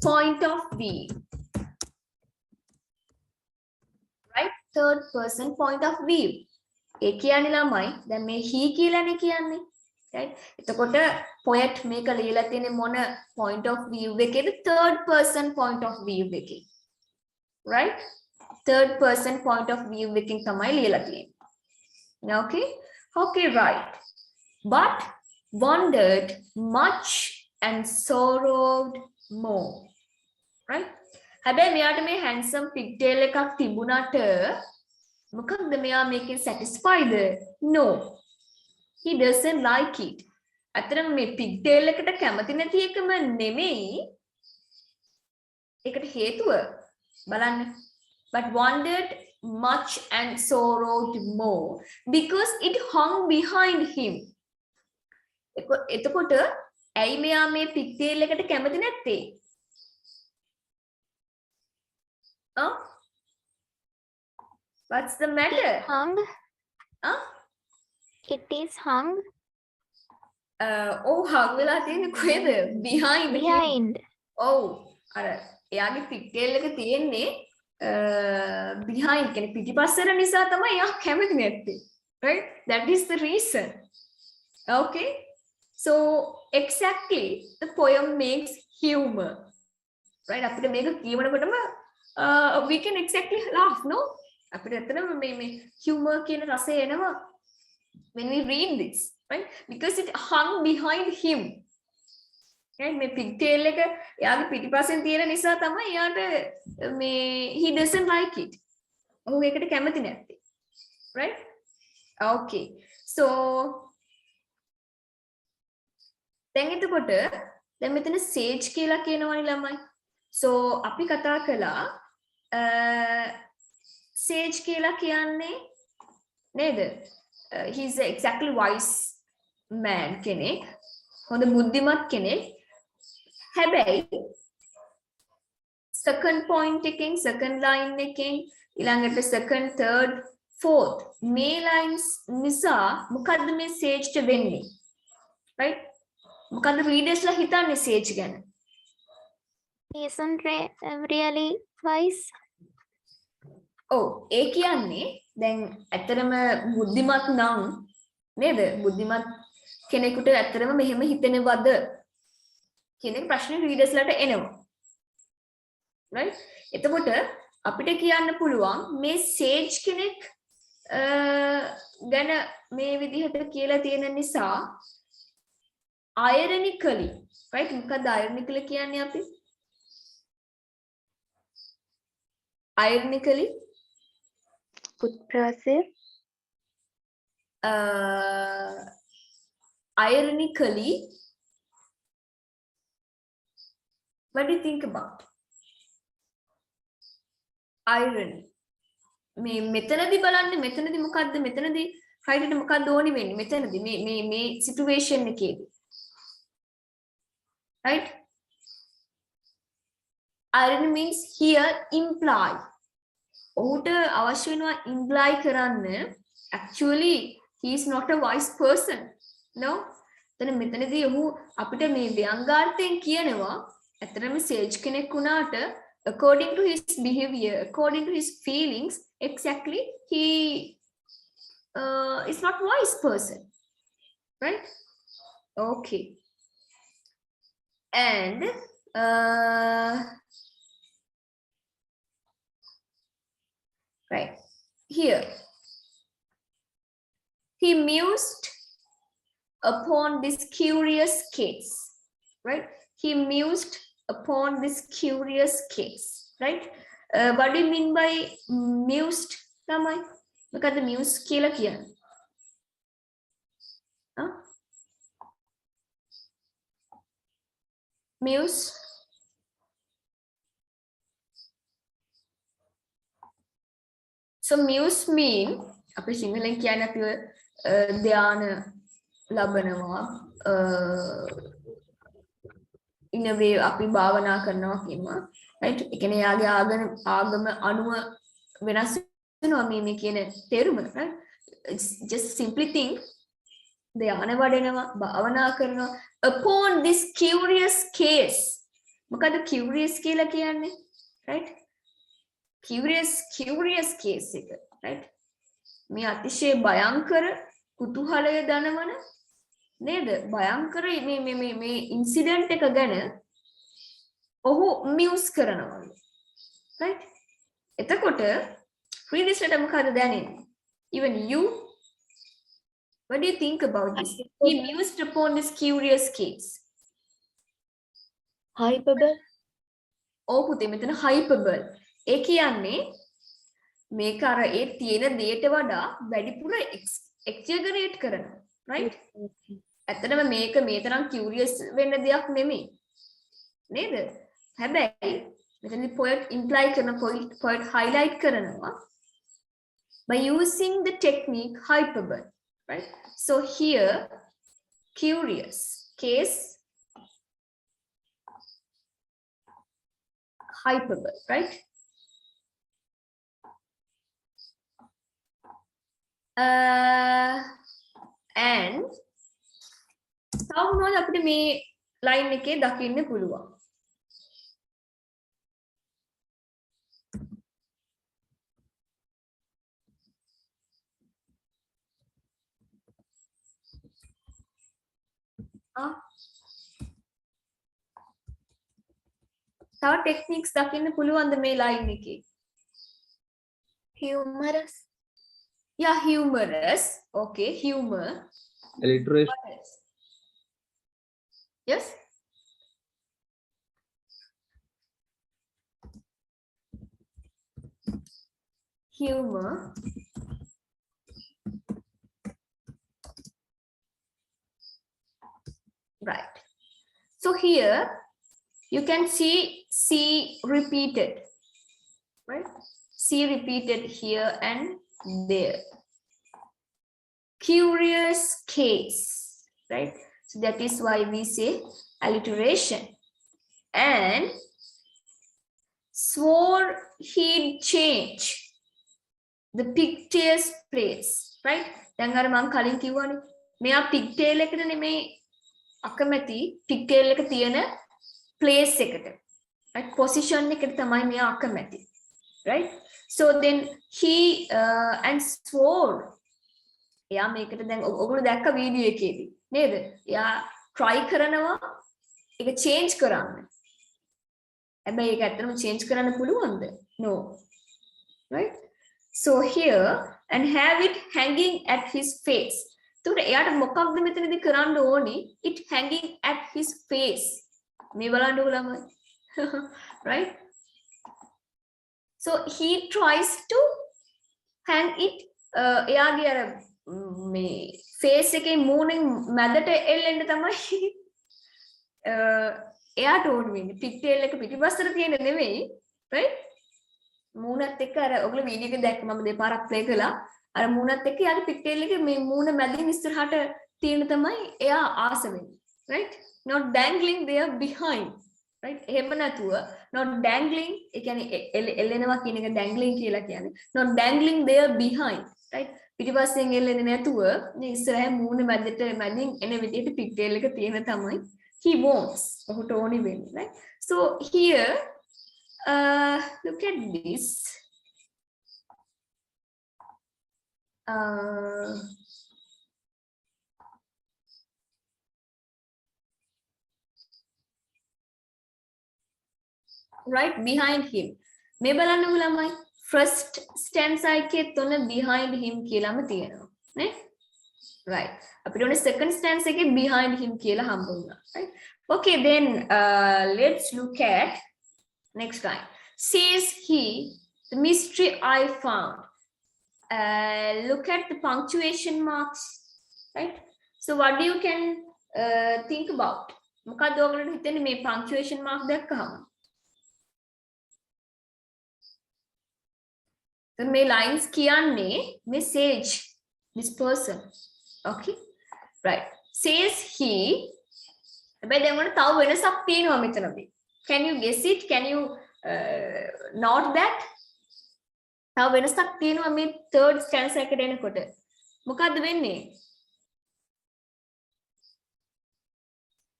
Speaker 1: point of view, right? Third person point of view. ඒ කියන්නේ ළමයි දැන් මේ he කියලානේ කියන්නේ, right? එතකොට poet මේක ලියලා තියෙන්නේ මොන point of view එකේද? third person point of view එකේ, right? third person point of view එකෙන් තමයි ලියලා තියෙන්නේ. Okay, right. But wondered much and sorrowed more, right? හැබැයි මෙයාට මේ handsome pigtail එකක් තිබුණාට මොකක්ද මෙයා මේකෙන් satisfied? No, he doesn't like it. අතරම මේ pigtail එකට කැමති නැති එකම නෙමෙයි, ඒකට හේතුව බලන්න. But wondered much and sorrowed more because it hung behind him. එතකොට ඇයි මෙයා මේ pigtail එකට කැමති නැත්තේ? What's the matter?
Speaker 2: Hung. It is hung
Speaker 1: hung වෙලා තියෙන්නේ කොහෙද? Behind.
Speaker 2: behind.
Speaker 1: අර එයාගේ pigtail එක තියෙන්නේ behind කියන්නේ පිටිපස්සට නිසා තමයි එයා කැමති නැත්තේ. Right? That is the reason. Okay? So exactly the poem makes humor. Right? අපිට මේක කියවනකොටම we can exactly laugh, no? අපිට ඇත්තටම මේ humor කියන රසය එනවා when we read this, right? Because it hung behind him. Right? මේ pigtail එක එයාගේ පිටිපස්සෙන් තියෙන නිසා තමයි එයාට මේ he doesn't like it. ඔහු ඒකට කැමති නැත්තේ. Right? Okay. So දැන් එතකොට දැන් මෙතන sage කියලා කියනවනේ ළමයි. So අපි කතා කළා sage කියලා කියන්නේ නේද? He's exactly wise man කෙනෙක්. හොඳ බුද්ධිමත් කෙනෙක්. හැබැයි second point එකෙන් second line එකෙන් ඊළඟට second third fourth මේ lines නිසා මොකද්ද මේ sage ට වෙන්නේ? Right? මොකද්ද readers ලා හිතන්නේ sage ගැන?
Speaker 2: He isn't really wise.
Speaker 1: ඒ කියන්නේ දැන් ඇත්තටම බුද්ධිමත් නම් නේද? බුද්ධිමත් කෙනෙකුට ඇත්තටම මෙහෙම හිතෙනවද කියන ප්‍රශ්නේ readers ලාට එනවා. Right? එතකොට අපිට කියන්න පුළුවන් මේ sage කෙනෙක් ගැන මේ විදිහට කියලා තියෙන නිසා ironically, right? මොකක්ද ironically කියන්නේ අපි? Ironically
Speaker 2: Utprasir.
Speaker 1: Ironically, what do you think about irony? මෙතනදී බලන්න මෙතනදී මොකද්ද මෙතනදී හයිඩට මොකක්ද ඕනි වෙන්නේ මෙතනදී මේ සිටුේෂන් එකේදී. Right? Irony means here imply. ඔහුට අවශ්‍ය වෙනවා imply කරන්න actually he is not a wise person. No? මෙතනදී ඔහු අපිට මේ ව්‍යංගාර්ථයෙන් කියනවා ඇත්තටම sage කෙනෙක් වුණාට according to his behavior, according to his feelings, exactly he is not wise person. Right? Okay. And right here he mused upon this curious case. Right? He mused upon this curious case. Right? What do you mean by mused? Lamai මොකද mused කියලා කියන්නේ? Muse. So muse mean අපි සිංහලෙන් කියන්නේ අපි ධ්‍යාන ලබනවා in a way අපි භාවනා කරනවා කියනවා. Right? ඒ කියන්නේ යාගේ ආගම අනුව වෙනස් වෙනවා මේ කියන තේරුම. Right? Just simply think ධ්‍යාන වඩනවා භාවනා කරනවා upon this curious case. මොකද curious කියලා කියන්නේ? Right? Curious case එක. Right? මේ අතිශය භයංකර කුතුහලය දනවන නේද? භයංකර මේ ඉන්සිඩන්ට් එක ගැන ඔහු මියුස් කරනවලු. Right? එතකොට readers ට මොකද දැනෙන්නේ? Even you, what do you think about this? He mused upon this curious case.
Speaker 2: Hyperbole.
Speaker 1: පුතේ මෙතන hyperbole. ඒ කියන්නේ මේක අර ඒ තියෙන දෙයට වඩා වැඩිපුර exaggerate කරනවා. Right? ඇත්තටම මේක මේ තරම් curious වෙන්න දෙයක් නෙමෙයි. නේද? හැබැයි මෙතනදී poet imply කරන poet highlight කරනවා by using the technique hyperbole, right? So here, curious case hyperbole, right? And තව මොනවද අපිට මේ line එකේ දකින්න පුළුවන්? තව techniques දකින්න පුළුවන්ද මේ line එකේ?
Speaker 2: Humorous.
Speaker 1: Yeah, humorous. Okay, humor.
Speaker 5: Alliteration.
Speaker 1: What else? Yes? Humor. Right. So here you can see C repeated, right? C repeated here and there. Curious case, right? So that is why we say alliteration. And swore he'd change the pigtail's place, right? දැන් අර මම කලින් කිව්වනේ මෙයා pigtail එකට නෙමෙයි අකමැති pigtail එක තියෙන place එකට, right? Position එකට තමයි මෙයා අකමැති, right? So then he and swore එයා මේකට දැන් ඔයගොල්ලෝ දැක්ක වීඩියෝ එකේදී නේද? එයා try කරනවා ඒක change කරන්න. හැබැයි ඒක ඇත්තටම change කරන්න පුළුවන්ද? No. Right? So here and have it hanging at his face. එතකොට එයාට මොකක්ද මෙතනදී කරන්න ඕනි? It hanging at his face. මේ බලන්නකො ළමයි. Right? So he tries to hang it එයාගේ අර මේ face එකේ මූණෙන් මැදට එල්ලෙන්න තමයි එයාට ඕන වෙන්නේ. pigtail එක පිටිපස්සට තියෙන නෙමෙයි, right? මූණත් එක්ක අර ඔයගොල්ලෝ වීඩියෝ එක දැක්ක මම දෙපාරක් ප්ලේ කළා. අර මූණත් එක්ක යාගේ pigtail එක මේ මූණ මැදින් ඉස්සරහට තියෙන තමයි එයා ආස වෙන්නේ, right? Not dangling there behind, right? එහෙම නැතුව not dangling ඒ කියන්නේ එල්ලෙනවා කියන එක dangling කියලා කියන්නේ. Not dangling there behind, right? පිටිපස්සෙන් එල්ලෙන්නේ නැතුව මේ ඉස්සරහින් මූණ මැදට මැදින් එන විදිහට pigtail එක තියෙන තමයි he wants. ඔහුට ඕනි වෙන්නේ, right? So here look at this. Right behind him. මේ බලන්නකො ළමයි. First stanza එකේ තුන behind him කියලාම තියෙනවා නේ? Right. අපිට ඕනේ second stanza එකේ behind him කියලා හම්බ වුණා. Right? Okay, then let's look at next line. Says he, the mystery I found. Look at the punctuation marks, right? So what do you can think about? මොකක්ද ඔයගොල්ලන්ට හිතෙන්නේ මේ punctuation mark දැක්කහම? මේ lines කියන්නේ message this person, okay? Right. Says he. හැබැයි දැන් ඔන්න තව වෙනසක් තියෙනවා මෙතනදී. Can you guess it? Can you note that? තව වෙනසක් තියෙනවා මේ third stanza එකට එනකොට. මොකද්ද වෙන්නේ?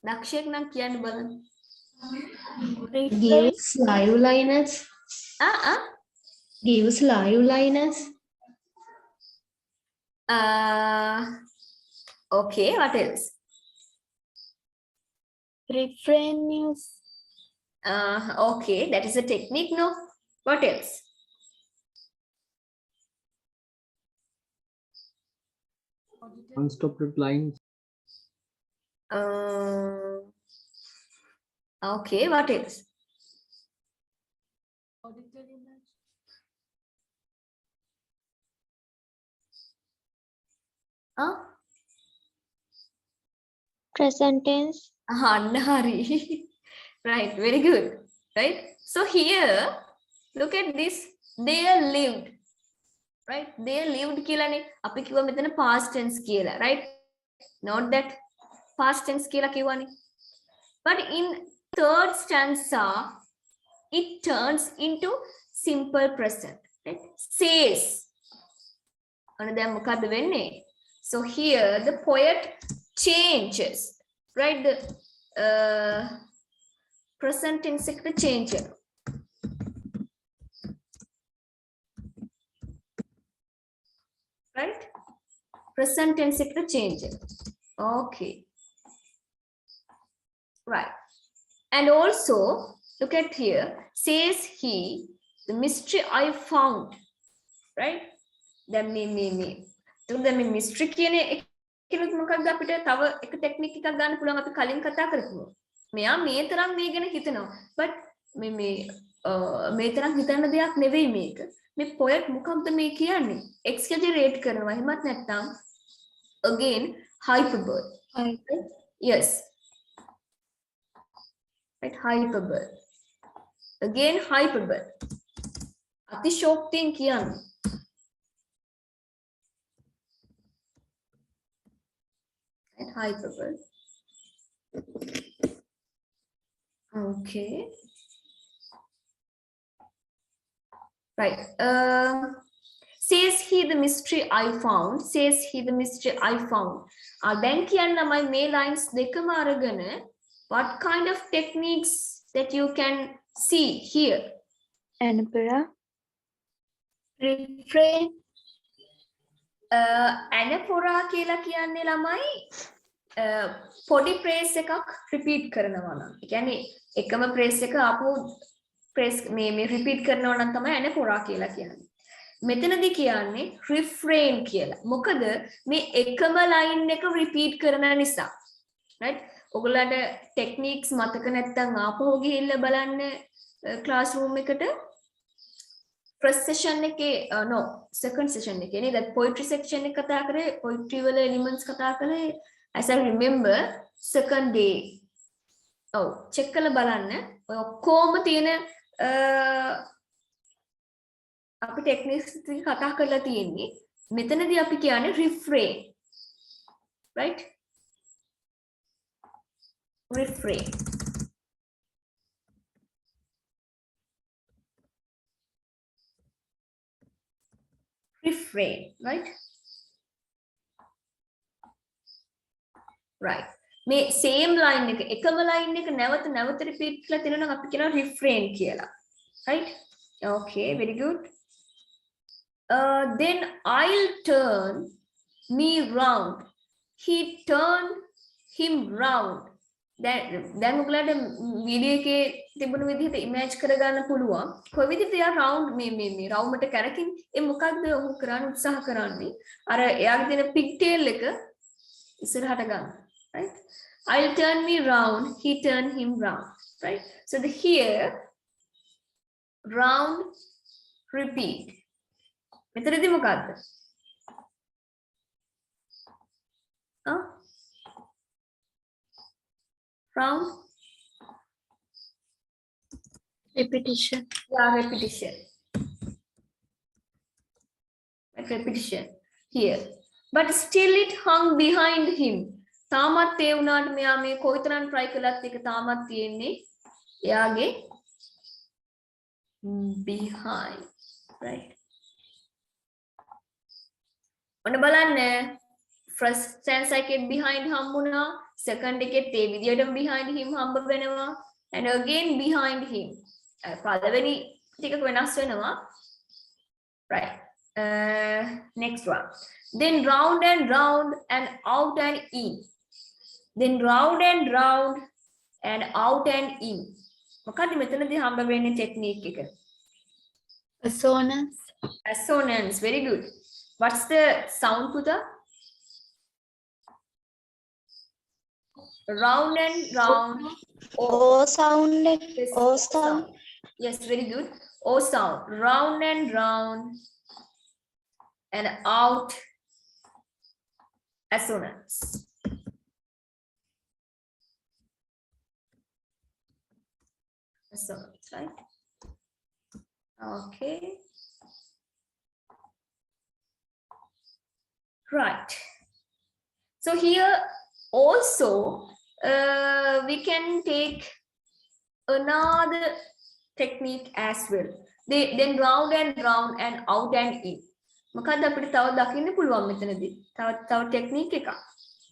Speaker 1: දක්ෂයෙක් නම් කියන්න බලන්න.
Speaker 6: Gives liveliness. Gives liveliness.
Speaker 1: Okay, what else?
Speaker 2: Refrains.
Speaker 1: Okay, that is a technique, no? What else?
Speaker 5: Unstopped lines.
Speaker 1: Okay, what else?
Speaker 2: Present tense.
Speaker 1: Right, very good, right? So here, look at this. They lived. Right? They lived කියලානේ. අපි කිව්වා මෙතන past tense කියලා. Right? Not that past tense කියලා කිව්වනේ. But in third stanza, it turns into simple present. Right? Says. අනේ දැන් මොකද්ද වෙන්නේ? So here the poet changes. Right? The present tense එකට change කරනවා. Right? Present tense එකට change කරනවා. Okay. Right. And also, look at here. Says he, the mystery I found. Right? Then me. Then me mystery කියන එකනොත් මොකක්ද අපිට තව එක technique එකක් ගන්න පුළුවන් අපි කලින් කතා කරපුවා. මෙයා මේ තරම් මේ ගැන හිතනවා. But මේ තරම් හිතන්න දෙයක් නෙවෙයි මේක. මේ poet මොකක්ද මේ කියන්නේ? Exaggerate කරනවා. එහෙමත් නැත්නම් again hyperbole. Yes. Right, hyperbole. Again hyperbole. අතිශෝක්තියෙන් කියන්නේ. Right, hyperbole. Okay. Right. Says he the mystery I found. Says he the mystery I found. දැන් කියන්නමයි මේ lines දෙකම අරගෙන what kind of techniques that you can see here?
Speaker 2: Anapara. Refrain.
Speaker 1: Anapora කියලා කියන්නේ ළමයි පොඩි phrase එකක් repeat කරනවා නම්. ඒ කියන්නේ එකම phrase එක ආපහු phrase මේ repeat කරනවා නම් තමයි anapora කියලා කියන්නේ. මෙතනදී කියන්නේ refrain කියලා. මොකද මේ එකම line එක repeat කරන නිසා. Right? ඔයගොල්ලන්ට techniques මතක නැත්නම් ආපහු ගිහිල්ලා බලන්න classroom එකට first session එකේ no second session එකේ නේද poetry section එක කතා කරේ poetry වල elements කතා කරේ as I remember second day check කරලා බලන්න ඔය ඔක්කොම තියෙන අපි techniques ටික කතා කරලා තියෙන්නේ මෙතනදී අපි කියන්නේ refrain right refrain refrain right right මේ same line එක එකම line එක නැවත repeat කරලා තියෙනවා නම් අපි කියනවා refrain කියලා right okay very good then I'll turn me round he turned him round දැන් ඔයගලට වීඩියෝ එකේ තිබුණු විදිහට ඉමේජ් කරගන්න පුළුවන් කොයි විදිහට එයා රවුන්ඩ් මේ රවුමට කරකින් ඒ මොකක්ද ඔහු කරන්න උත්සාහ කරන්නේ අර එයාගේ තියෙන pigtail එක ඉස්සරහට ගන්න right I'll turn me round he turned him round right so the here round repeat මෙතනදී මොකක්ද round
Speaker 2: Repetition.
Speaker 1: yeah repetition like repetition here but still it hung behind him තාමත් ඒ වුණාට මෙයා මේ කොයිතරම් try කළත් ඒක තාමත් තියෙන්නේ එයාගේ behind right ඔන්න බලන්න first stanza එකේ behind හම්බුණා second එකෙත් ඒ විදියටම behind him හම්බ වෙනවා and again behind him පළවෙනි ටික වෙනස් වෙනවා right next one then round and round and out and in then round and round and out and in මොකක්ද මෙතනදී හම්බ වෙන්නේ technique එක
Speaker 2: Assonance.
Speaker 1: assonance very good what's the sound Putha round and round
Speaker 2: O sound.
Speaker 1: Yes,
Speaker 2: O sound.
Speaker 1: yes very good o sound round and round and out assonance assonance right Okay. Right. So here also we can take another technique as well. Then round and out and in. මොකද්ද අපිට තව දකින්න පුළුවන් මෙතනදී? තව technique එකක්.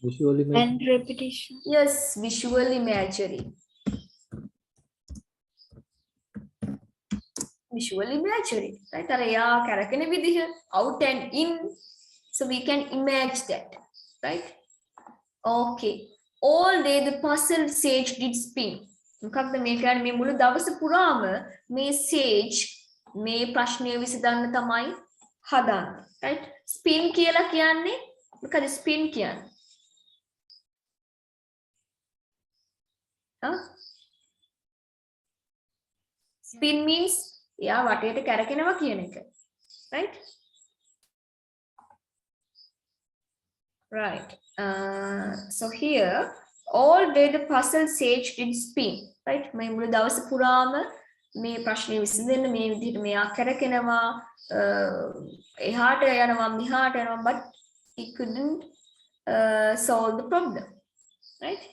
Speaker 5: Visual image.
Speaker 2: And repetition.
Speaker 1: Yes, visual imagery. Visual imagery, right? අර යා කරකෙන විදිහ out and in, so we can imagine that, right? Okay. All day the puzzled sage did spin. මොකක්ද මේ කියන්නේ? මේ මුළු දවස පුරාම මේ sage මේ ප්‍රශ්නය විසඳන්න තමයි හදන්නේ, right? Spin කියලා කියන්නේ මොකද spin කියන්නේ? Spin means යා වටේට කැරකෙනවා කියන එක, right? Right. So here all day the puzzle sage did spin, right? මේ මුළු දවස පුරාම මේ ප්‍රශ්නේ විසඳෙන්න මේ විදිහට මෙයා කරකිනවා එහාට යනවා මෙහාට යනවා, but he couldn't solve the problem, right?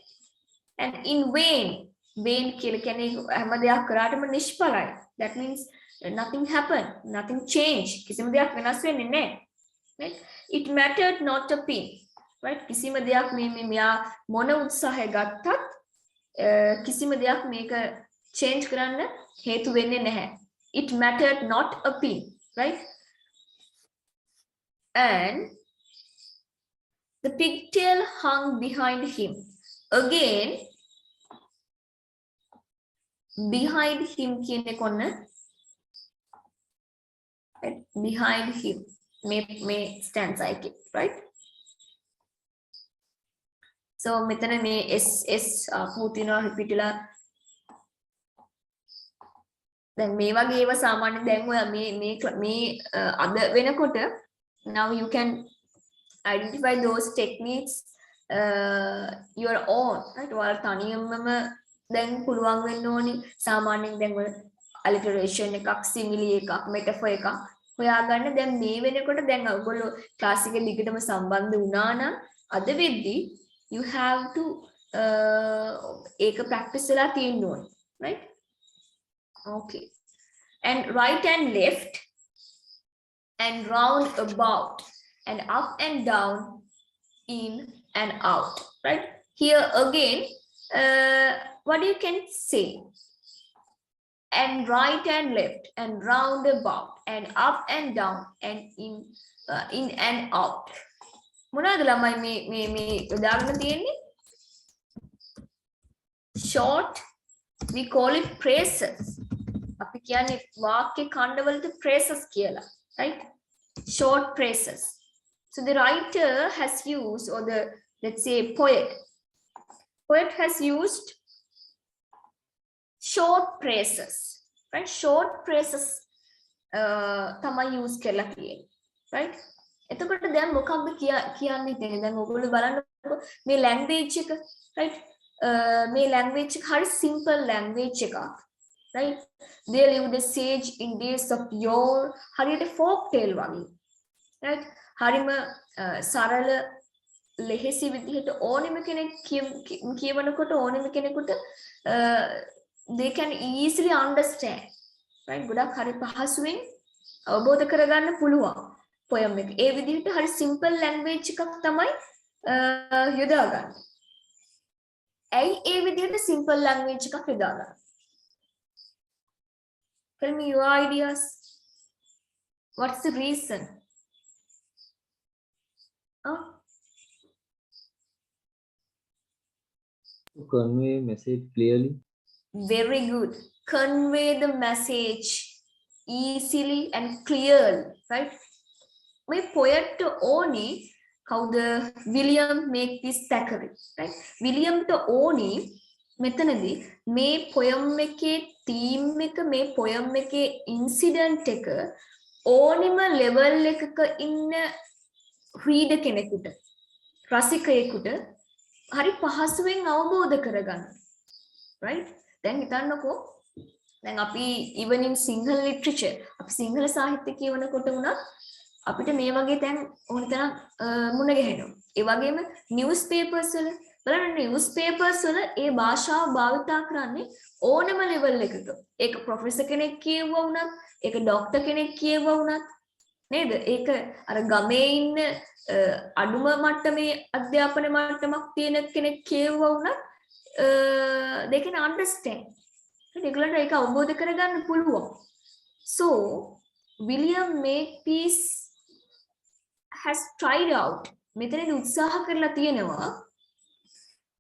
Speaker 1: And in vain කියලා කියන්නේ හැම දෙයක් කරාටම නිෂ්ඵලයි. That means nothing happened, nothing changed. කිසිම දෙයක් වෙනස් වෙන්නේ නැහැ, right? It mattered not a pin, right? කිසිම දෙයක් මෙයා මොන උත්සාහය ගත්තත් කිසිම දෙයක් මේක change කරන්න හේතු වෙන්නේ නැහැ. It mattered not a pin, right? And the pigtail hung behind him. Again, behind him කියන කොන්න behind him මේ stands එකේ, right? So මෙතන මේ s පුතිනවා repeat වෙලා දැන් මේ වගේ ඒවා සාමාන්‍යයෙන් දැන් ඔය මේ අද වෙනකොට now you can identify those techniques your own, right? ඔයාලා තනියමම දැන් පුළුවන් වෙන්න ඕනි සාමාන්‍යයෙන් දැන් ඔය alliteration එකක් simile එකක් metaphor එකක් හොයාගන්න. දැන් මේ වෙනකොට දැන් ඔයගොල්ලෝ ක්ලාස් එකේ දිගටම සම්බන්ධ වුණා නම් අද වෙද්දී you have to ඒක practice වෙලා තියෙන්න ඕනේ, right? Okay. And right and left and round about and up and down, in and out, right? Here again what you can say? And right and left and round about and up and down and in and out. මොනවාද ළමයි මේ උදාහරණ තියෙන්නේ? Short, we call it phrases. අපි කියන්නේ වාක්‍ය ඛණ්ඩවලට phrases කියලා, right? Short phrases. So the writer has used, or the, let's say, poet has used short phrases, right? Short phrases තමයි use කරලා තියෙන්නේ, right? එතකොට දැන් මොකක්ද කියන්නේ හිතන්නේ? දැන් ඔයගොල්ලෝ බලන්නකො මේ language එක, right? මේ language එක හරි simple language එකක්, right? They lived a sage in days of yore. හරියට folk tale වගේ, right? හරිම සරල ලෙහෙසි විදිහට ඕනෙම කෙනෙක් කියවනකොට ඕනෙම කෙනෙකුට they can easily understand, right? ගොඩක් හරි පහසුවෙන් අවබෝධ කරගන්න පුළුවන් poem එක. ඒ විදිහට හරි simple language එකක් තමයි යොදාගන්නේ. ඇයි ඒ විදිහට simple language එකක් යොදාගන්නේ? Tell me your ideas. What's the reason?
Speaker 5: To convey message clearly.
Speaker 1: Very good. Convey the message easily and clearly, right? My poet ඕනි කවුද? William Makepeace Thackeray, right? William ට ඕනි මෙතනදී මේ poem එකේ theme එක, මේ poem එකේ incident එක ඕනිම level එකක ඉන්න reader කෙනෙකුට, රසිකයෙකුට හරි පහසුවෙන් අවබෝධ කරගන්න, right? දැන් හිතන්නකෝ දැන් අපි even in Sinhala literature අපි සිංහල සාහිත්‍ය කියවනකොට උනත් අපිට මේ වගේ තැන් ඕන තරම් මුණ ගැහෙනවා. ඒ වගේම නිවුස් පේපර්ස් වල බලන්න නිවුස් පේපර්ස් වල ඒ භාෂාව භාවිතා කරන්නේ ඕනම ලෙවල් එකක. ඒක ප්‍රොෆෙසර් කෙනෙක් කියවුවා වුණත්, ඒක ડોක්ටර් කෙනෙක් කියවුවා වුණත් නේද? ඒක අර ගමේ ඉන්න අඩුම මට්ටමේ අධ්‍යාපන මට්ටමක් තියෙන කෙනෙක් කියවුවා වුණත් they can understand. ඒගොල්ලන්ට ඒක අවබෝධ කරගන්න පුළුවන්. So William Makepeace has tried out මෙතනදී උත්සාහ කරලා තියෙනවා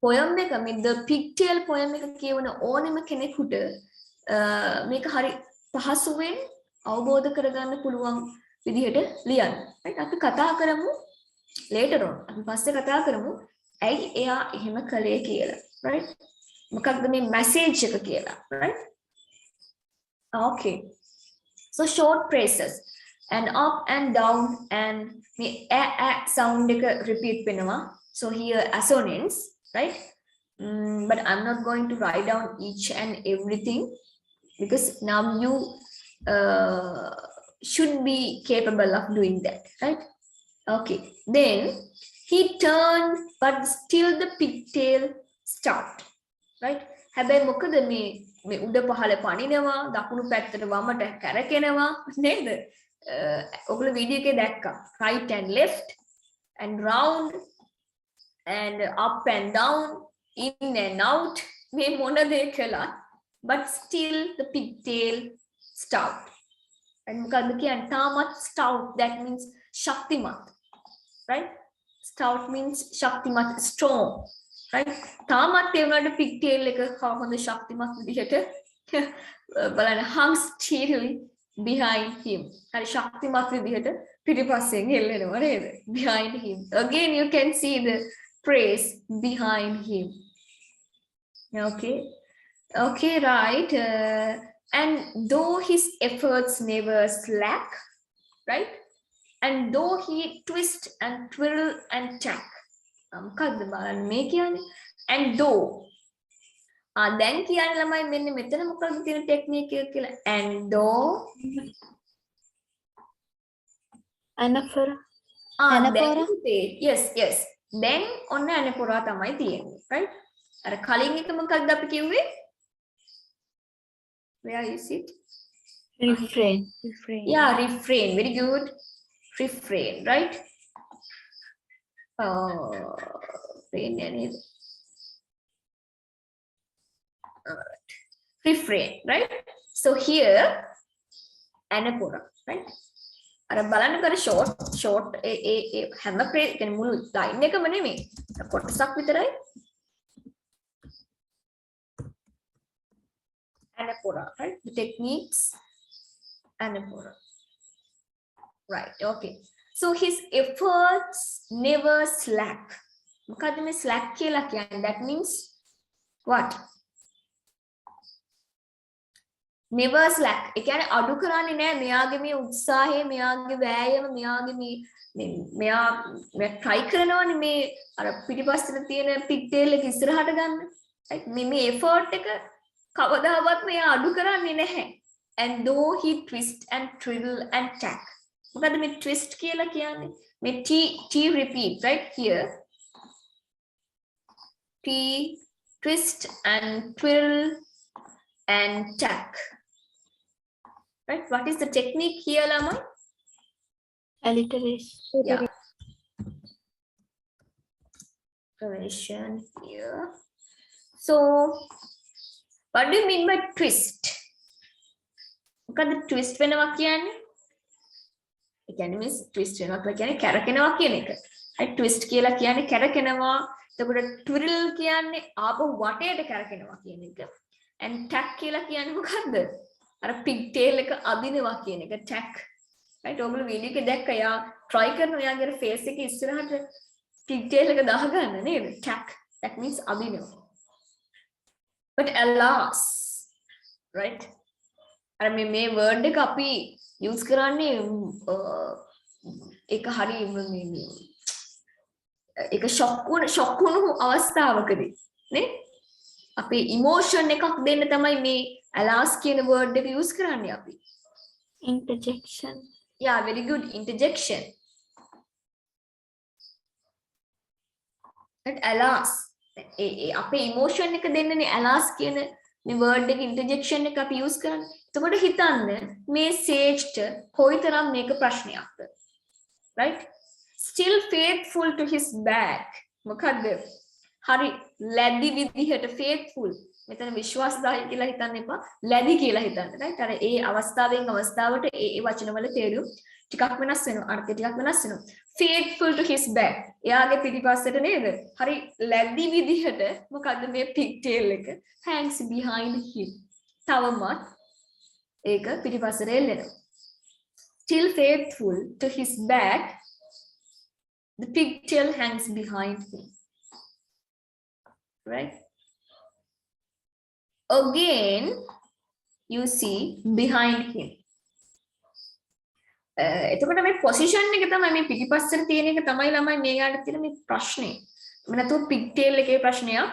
Speaker 1: poem එක මේ the Pigtail poem එක කියවන ඕනෙම කෙනෙකුට මේක හරි පහසුවෙන් අවබෝධ කරගන්න පුළුවන් විදිහට ලියන්න. right අපි කතා කරමු later on. අපි පස්සේ කතා කරමු ඇයි එයා එහෙම කළේ කියලා. right මොකක්ද මේ message එක කියලා. right okay so short phrases and up and down and me sound එක repeat වෙනවා. So here assonance, right? But I'm not going to write down each and everything because now you should be capable of doing that, right? Okay, then he turned but still the pigtail stopped, right? හැබැයි මොකද මේ උඩ පහළ පනිනවා දකුණු පැත්තට වමට කැරකෙනවා නේද? ඔගොල්ලෝ video එකේ දැක්කා right and left and round and up and down in and out මේ මොන දේ කළා but still the pigtail stopped. and මොකද්ද කියන්නේ තාමත් stout that means ශක්තිමත්, right? stout means ශක්තිමත්, strong, right? තාමත් ඒ වුණාට pigtail එක කොහොමද ශක්තිමත් විදිහට බලන්න hung steadily behind him. හරි ශක්තිමත් විදිහට පිටිපස්සෙන් හෙල්ලෙනවා නේද? behind him. Again you can see the phrase behind him. Okay, right. And though his efforts never slack, right? And though he twist and twirl and tack. මොකද්ද බලන්න මේ කියන්නේ? and though දැන් කියන්නේ ළමයි මෙන්න මෙතන මොකක්ද තියෙන ටෙක්නික් එක කියලා. and though
Speaker 2: anaphora
Speaker 1: yes then ඔන්න anaphora තමයි තියෙන්නේ, right? අර කලින් එක මොකක්ද අපි කිව්වේ? where is it?
Speaker 2: refrain
Speaker 1: yeah, refrain, very good. refrain, right? refrain, right? So here anaphora, right? අර බලන්න කර short ඒ හැම phrase කියන්නේ මුළු line එකම නෙමෙයි කොටසක් විතරයි anaphora, right? The techniques anaphora, right? Okay, so his efforts never slack. මොකද්ද මේ slack කියලා කියන්නේ? That means what? never slack. ඒ කියන්නේ අඩු කරන්නේ නැහැ මෙයාගේ මේ උත්සාහය, මෙයාගේ වෑයම, මෙයාගේ මෙයා try කරනවානේ මේ අර පිටිපස්සට තියෙන pigtail එක ඉස්සරහට ගන්න. right? මේ effort එක කවදාවත් මෙයා අඩු කරන්නේ නැහැ. and though he twist and twiddle and tack. මොකද මේ twist කියලා කියන්නේ? මේ t repeat, right? here t twist and twiddle and tack. Right? What is the technique here, Lama?
Speaker 2: alliteration.
Speaker 1: Yeah. Alliteration here. So, what do you mean by twist? මොකද twist වෙනවා කියන්නේ? ඒ කියන්නේ means twist වෙනවා කියලා කියන්නේ කැරකෙනවා කියන එක. right? twist කියලා කියන්නේ කැරකෙනවා. එතකොට twiddle කියන්නේ ආපහු වටේට කැරකෙනවා කියන එක. and tack කියලා කියන්නේ මොකද්ද? අර pigtail එක අදිනවා කියන එක tack. right? ඔයගොල්ලෝ වීඩියෝ එකේ දැක්ක යා try කරනවා යාගේ face එක ඉස්සරහට pigtail එක දාගන්න නේද? tack. that means අදිනවා. but alas, right? අර මේ word එක අපි use කරන්නේ ඒක හරි ඒක shock වුණු අවස්ථාවකදී නේ? අපේ emotion එකක් දෙන්න තමයි මේ alas කියන word එක use කරන්නේ අපි.
Speaker 2: Interjection.
Speaker 1: Yeah, very good. Interjection. But alas, අපේ emotion එක දෙන්නනේ alas කියන මේ word එක interjection එක අපි use කරන්නේ. එතකොට හිතන්න මේ sage කොයිතරම් මේක ප්‍රශ්නයක්ද. Right? Still faithful to his bag. මොකද්ද? හරි ලැබි විදිහට faithful. මෙතන විශ්වාසදායී කියලා හිතන්න එපා. ලැබි කියලා හිතන්න. right? අර ඒ අවස්ථාවෙන් අවස්ථාවට ඒ වචනවල තේරුම් ටිකක් වෙනස් වෙනවා. අර්ථය ටිකක් වෙනස් වෙනවා. Faithful to his back. එයාගේ පිටිපස්සට නේද? හරි ලැබි විදිහට මොකද්ද මේ pigtail එක hangs behind him. තවමත් ඒක පිටිපස්සට එල්ලෙනවා. Still faithful to his back, the pigtail hangs behind him. Right? Again, you see behind him. එතකොට මේ position එක තමයි මේ පිටිපස්සට තියෙන එක තමයි ළමයි මේකට තියෙන මේ ප්‍රශ්නේ. මම නැතුව pigtail එකේ ප්‍රශ්නයක්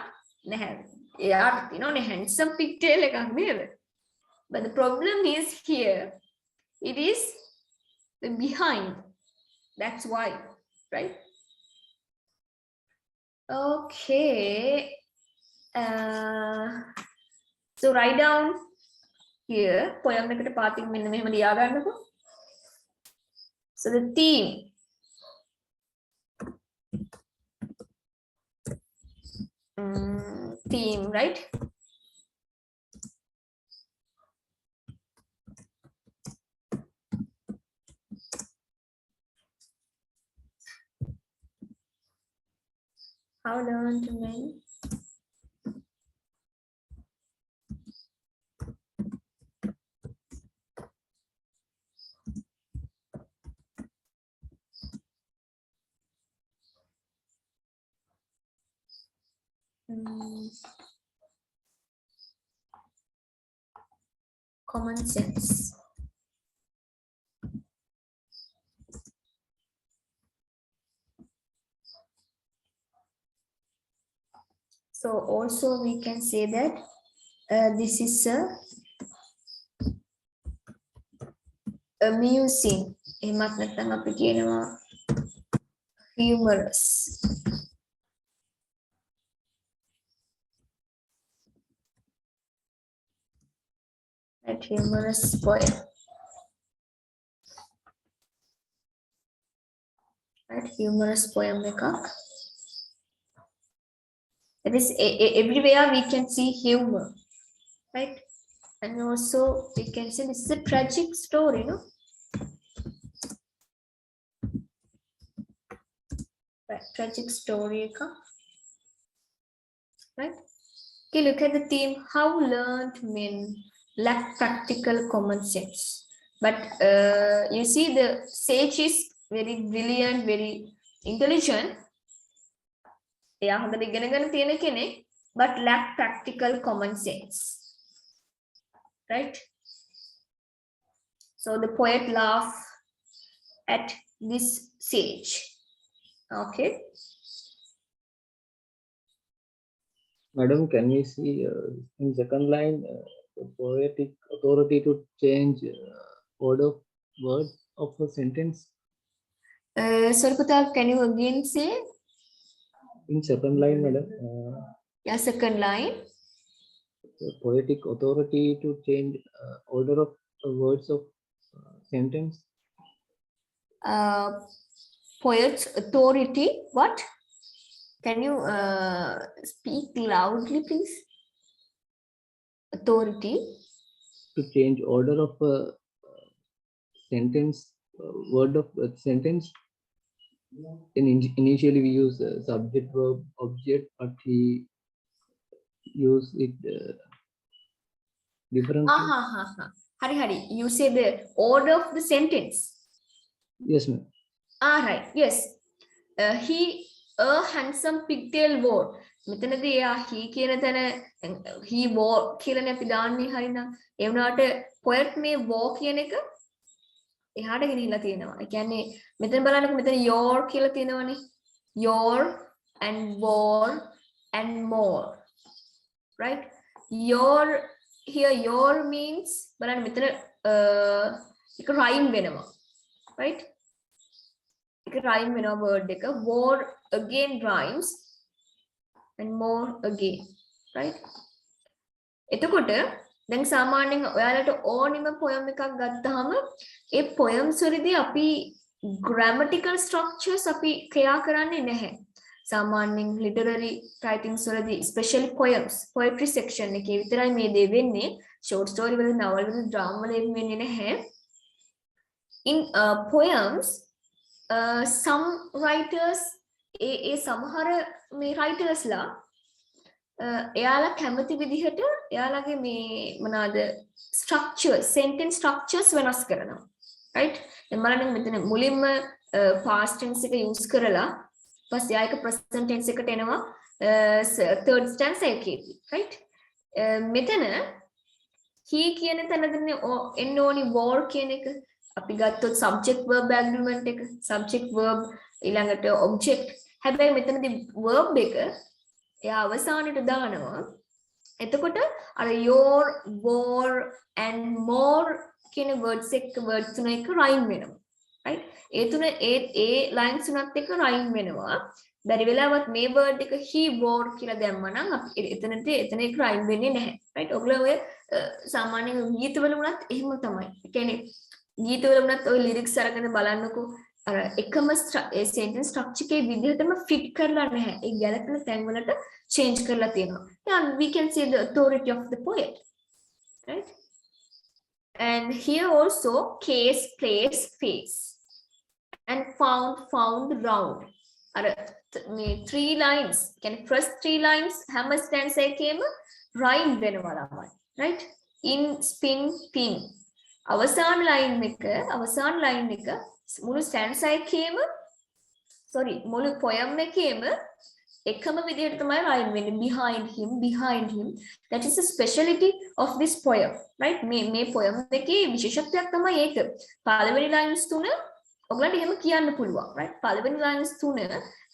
Speaker 1: නැහැ. එයාට තියෙනනේ handsome pigtail එකක් නේද? But the problem is here, it is the behind. That's why, right? Okay. So write down here poem එකට පාටින් මෙන්න මෙහෙම ලියා ගන්නකො. So the theme, right? How learn to men. Common sense. So also we can say that this is amusing. එහෙමත් නැත්නම් අපි කියනවා humorous. Right, humorous poem. Right, humorous poem එකක්. That is everywhere we can see humor, right? And also we can say this is a tragic story, no? Right, tragic story, right? Okay, look at the theme. How learned men lack practical common sense. But you see the sage is very brilliant, very intelligent. එයා හොඳට ඉගෙනගෙන තියෙන කෙනෙක්, but lack practical common sense, right? So the poet laugh at this sage. Okay,
Speaker 5: Madam, can we see in second line the poetic authority to change order of words of a sentence?
Speaker 1: Sorry Putal, can you again say?
Speaker 5: In second line, madam.
Speaker 1: Yeah, second line.
Speaker 5: The poetic authority to change order of words of sentence.
Speaker 1: Poet's authority. What? Can you speak loudly, please? Authority.
Speaker 5: To change order of a sentence, word of a sentence. Initially we use subject, verb, object, but he used it differently.
Speaker 1: Hari. You say the order of the sentence.
Speaker 5: Yes, ma'am.
Speaker 1: Right. Yes. He a handsome pigtail wore. මෙතනදී එයා he කියන තැන he wore කියලා අපි දාන්නේ හරිනම් ඒ වුණාට poet මේ wore කියන එක එහාට ගෙනිහිලා තියෙනවා. ඒ කියන්නේ මෙතන බලන්නකො මෙතන your කියලා තියෙනවනේ. Your and wore and more. Right? Your here your means බලන්න මෙතන එක rhyme වෙනවා right එක rhyme වෙනවා word එක war again rhymes and more again right එතකොට දැන් සාමාන්‍යයෙන් ඔයාලට ඕනිම poem එකක් ගත්තාම ඒ poems වලදී අපි grammatical structures අපි ක්‍රියා කරන්නේ නැහැ සාමාන්‍යයෙන් literary writings වලදී especially poems poetry section එකේ විතරයි මේ දේ වෙන්නේ short story වල novel වල drama වල වෙන්නේ නැහැ in poems some writers ඒ සමහර මේ writers ලා එයාලා කැමති විදිහට එයාලගේ මේ මොනවාද structures sentence structures වෙනස් කරනවා right දැන් බලන්න මෙතන මුලින්ම past tense එක use කරලා ඊපස්සේ ආයක present tense එකට එනවා third stanza එකේදී right මෙතන he කියන තැනදී එන්න ඕනි war කියන එක අපි ගත්තොත් subject verb agreement එක subject verb ඊළඟට object හැබැයි මෙතනදී verb එක එයා අවසානට දානවා එතකොට අර your war and more කියන words එක words තුන එක rhyme වෙනවා right ඒ තුන ඒ lines තුනත් එක්ක rhyme වෙනවා බැරි වෙලාවත් මේ word එක he war කියලා දැම්මා නම් එතන ඒක rhyme වෙන්නේ නැහැ right ඔයගොල්ලෝ ඔය සාමාන්‍යයෙන් ගීතවල වුණත් එහෙම තමයි ඒ කියන්නේ ගීතවල වුණත් ඔය lyrics අරගෙන බලන්නකෝ අර එකම sentence structure එකේ විදිහටම fit කරලා නැහැ ඒ ගැළපෙන තැන් වලට change කරලා තියෙනවා then we can see the authority of the poet right and here also case place face and found round අර මේ 3 lines කියන්නේ first 3 lines හැම stanza එකේම rhyme වෙනවා ළමයි right in spin pin අවසාන line එක මුළු stanza එකේම sorry මුළු poem එකේම එකම විදිහට තමයි rhyme වෙන්නේ behind him that is the speciality of this poem right මේ poem එකේ විශේෂත්වයක් තමයි ඒක පළවෙනි lines තුන ඔයගලන්ට එහෙම කියන්න පුළුවන් right පළවෙනි lines තුන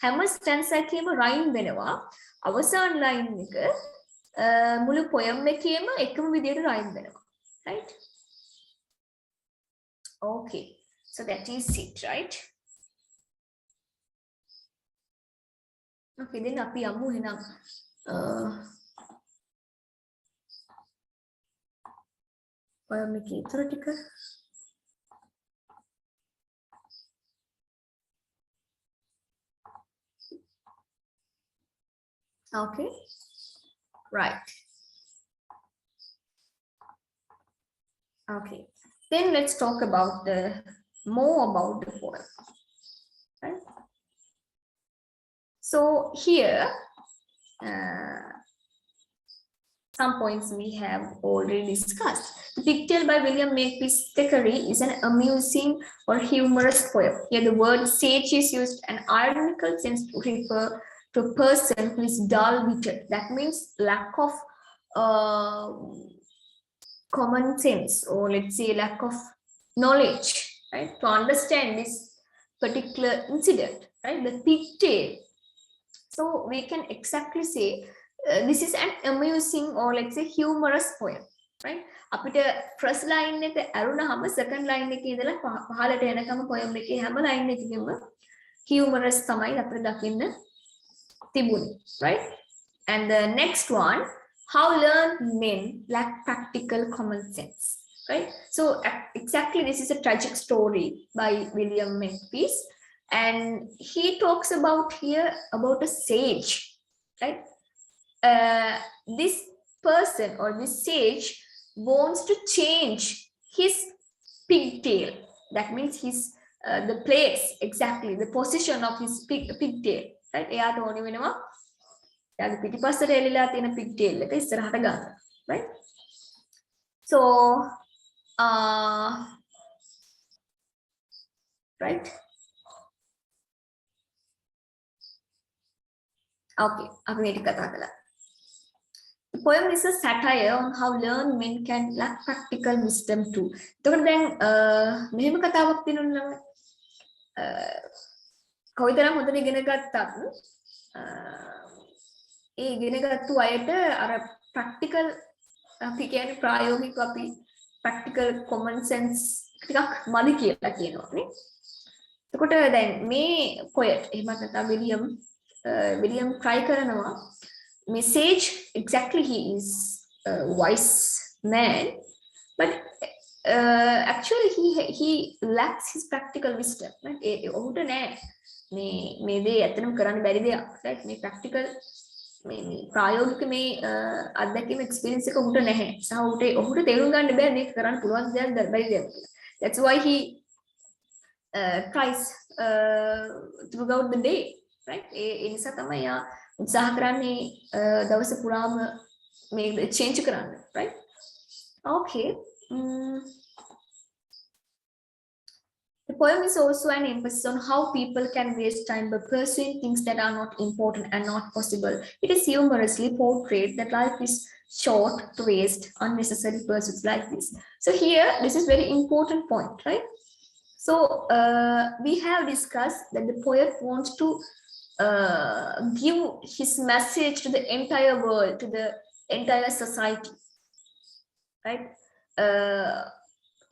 Speaker 1: හැම stanza එකේම rhyme වෙනවා අවසාන line එක මුළු poem එකේම එකම විදිහට rhyme වෙනවා right okay so that is it right okay then අපි යමු එහෙනම් poem එකේ ඉතුරු ටික okay right okay then let's talk about more about the poem right so here some points we have already discussed. The Pigtail by William Makepeace Thackeray is an amusing or humorous poem. Here the word sage is used an ironical sense to refer to a person who is dull-witted. That means lack of common sense or let's say lack of knowledge, right? To understand this particular incident, right? The pigtail. So we can exactly say this is an amusing or let's say humorous poem, right? අපිට first line එක අරුණාම second line එකේ ඉඳලා පහළට එනකම poem එකේ හැම line එකකම humorous තමයි අපිට දකින්න තිබුණේ, right? And the next one, how learned men lack practical common sense, right? So exactly this is a tragic story by William Makepeace. And he talks about here about a sage, right? This person or this sage wants to change his pigtail. That means his the place exactly the position of his pigtail, right? එයාට ඕනි වෙනවා එයාගේ පිටිපස්සට එලිලා තියෙන pigtail එක ඉස්සරහට ගන්න, right? So right. Okay, අපි මේක කතා කළා. The poem is a satire on how learned men can lack practical wisdom too. එතකොට දැන් මෙහෙම කතාවක් තියෙනවා නේද? කොයිතරම් හොඳට ඉගෙන ගත්තත් ඒ ඉගෙනගත්තු අයට අර ප්‍රැක්ටිකල් අපි කියන්නේ ප්‍රායෝගිකව අපි practical common sense ටිකක් මදි කියලා කියනවා නේ. එතකොට දැන් මේ poet එහෙමත් නැත්නම් විලියම් try කරනවා message exactly he is a wise man but actually he lacks his practical wisdom right ඔහුට නෑ මේ දේ ඇත්තටම කරන්න බැරි දෙයක් right මේ practical මේ ප්‍රායෝගික මේ අත්දැකීම් experience එක ඔහුට නැහැ සහ ඔහුට තේරුම් ගන්න බෑ මේක කරන්න පුළුවන් දෙයක් බැරි දෙයක් කියලා. That's why he tries throughout the day right ඒ නිසා තමයි යා උත්සාහ කරන්නේ දවස පුරාම මේ change කරන්න right. Okay. The poem is also an emphasis on how people can waste time by pursuing things that are not important and not possible. It is humorously portrayed that life is short to waste unnecessary pursuits like this. So here, this is very important point, right? So we have discussed that the poet wants to give his message to the entire world, to the entire society, right?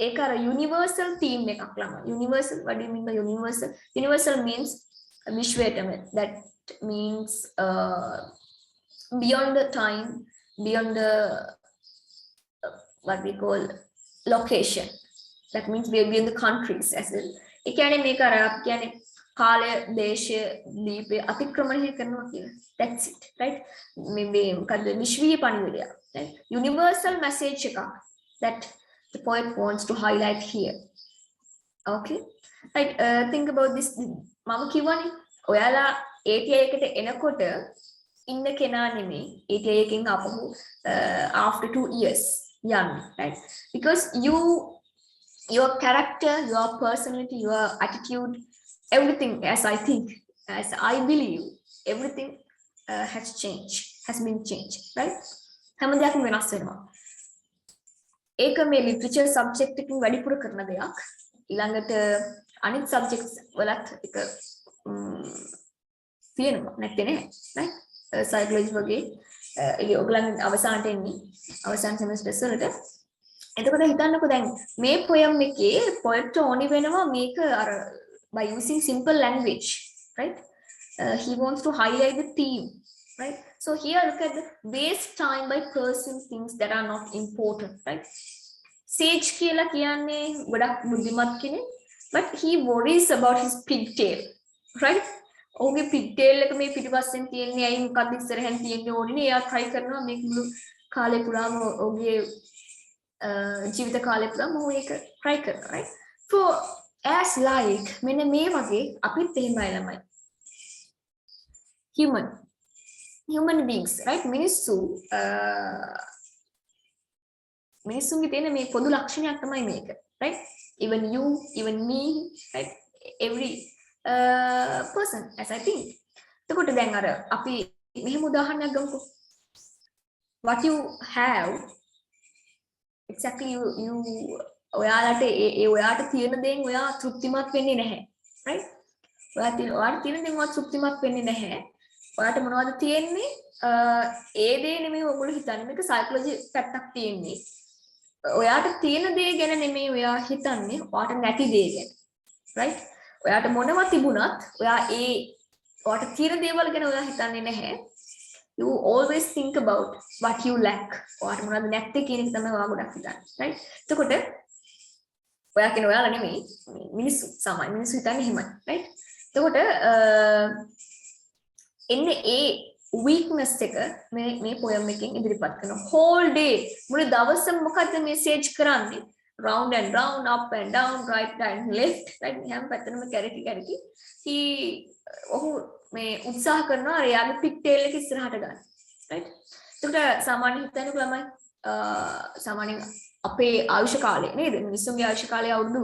Speaker 1: ඒක අර universal theme එකක් ළම. Universal, what do you mean by universal? Universal means විශ්වයටම. That means beyond the time, beyond the what we call location. That means beyond the countries as well. ඒ කියන්නේ මේක අර අපි කියන්නේ කාලය, දේශය, දීපය අතික්‍රමණය කරනවා කියලා. That's it, right? මේ මොකද්ද විශ්වීය පණිවිඩය. Right? Universal message එකක් that the poet wants to highlight here. Okay, right. Think about this. මම කියවනේ ඔයාලා ATI එකට එනකොට ඉන්න කෙනා නෙමෙයි ATI එකෙන් ආපහු after 2 years young, right? Because your character, your personality, your attitude, everything, as I think, as I believe, everything has been changed, right? හැම දෙයක්ම වෙනස් වෙනවා. ඒක මේ ලිටරචර් සබ්ජෙක්ට් එකකින් වැඩිපුර කරන දෙයක්. ඊළඟට අනිත් සබ්ජෙක්ට්ස් වලත් එක තියෙනවා නැත්තේ නේ right සයිකොලොජි වගේ ඔයගලන් අවසානට එන්නේ අවසාන සෙමෙස්ටර්ස් වලට. එතකොට හිතන්නකෝ දැන් මේ පොයම් එකේ පොයට් ඕනි වෙනවා මේක අර by using simple language right he wants to highlight the theme right. So here look at the waste time by pursuing things that are not important, right? Sage කියලා කියන්නේ ගොඩක් බුද්ධිමත් කෙනෙක්, but he worries about his pigtail, right? ඔහුගේ pigtail එක මේ පිටිපස්සෙන් තියෙන්නේ ඇයි මොකක්ද ඉස්සරහෙන් තියෙන්නේ ඕනේ නේ. එයා try කරනවා මේක මුළු කාලේ පුරාම ඔහුගේ ජීවිත කාලේ පුරාම ඔහු ඒක try කරනවා, right? So as like මෙන්න මේ වගේ අපිත් එහෙමයි ළමයි. Human beings, right? මිනිස්සුන්ගේ තියෙන මේ පොදු ලක්ෂණයක් තමයි මේක, right? Even you, even me, right? Every person, as I think. එතකොට දැන් අර අපි මෙහෙම උදාහරණයක් ගමුකෝ. What you have, exactly you ඔයාලට ඔයාට තියෙන දේෙන් ඔයා තෘප්තිමත් වෙන්නේ නැහැ, right? ඔයාට තියෙන දේෙන් ඔයා තෘප්තිමත් වෙන්නේ නැහැ. ඔයාට මොනවද තියෙන්නේ ඒ දේ නෙමෙයි ඔයගොල්ලෝ හිතන්නේ මේක සයිකොලොජි පැත්තක් තියෙන්නේ ඔයාට තියෙන දේ ගැන නෙමෙයි ඔයා හිතන්නේ ඔයාට නැති දේ ගැන right ඔයාට මොනවා තිබුණත් ඔයා ඔයාට තියෙන දේවල් ගැන ඔයා හිතන්නේ නැහැ you always think about what you lack ඔයාට මොනවද නැත්තේ කියන එක තමයි ඔයා ගොඩක් හිතන්නේ right එතකොට ඔයා කියන ඔයාලා නෙමෙයි මිනිස්සු සාමාන්‍ය මිනිස්සු හිතන්නේ එහෙමයි right එතකොට එන්නේ ඒ weakness එක මේ poem එකෙන් ඉදිරිපත් කරන whole day මුළු දවසම මොකද්ද message කරන්නේ round and round up and down right and left right හැම පැත්තෙම කැරකි ඔහු මේ උත්සාහ කරනවා එයාගේ pigtail එක ඉස්සරහට ගන්න right එතකොට සාමාන්‍ය හිතන්නකෝ ළමයි සාමාන්‍යයෙන් අපේ ආයුෂ කාලය නේද මිනිස්සුන්ගේ ආයුෂ කාලය අවුරුදු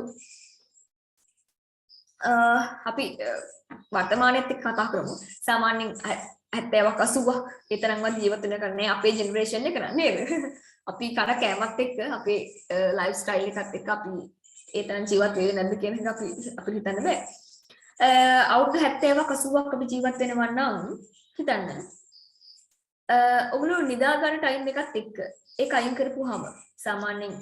Speaker 1: අපි වර්තමානයේත් එක්ක කතා කරමු සාමාන්‍යයෙන් 70ක් 80ක් ඒ තරම්වත් ජීවත් වෙන කරන්නේ අපේ ජෙනරේෂන් එක නේද අපි කන කෑමත් එක්ක අපේ ලයිෆ් ස්ටයිල් එකත් එක්ක අපි ඒ තරම් ජීවත් වෙන්නේ නැද්ද කියන එක අපිට හිතන්න බෑ අවුරුදු 70ක් 80ක් අපි ජීවත් වෙනවා නම් හිතන්න ඔගොල්ලෝ නිදා ගන්න ටයිම් එකත් එක්ක ඒක අයින් කරපුවාම සාමාන්‍යයෙන්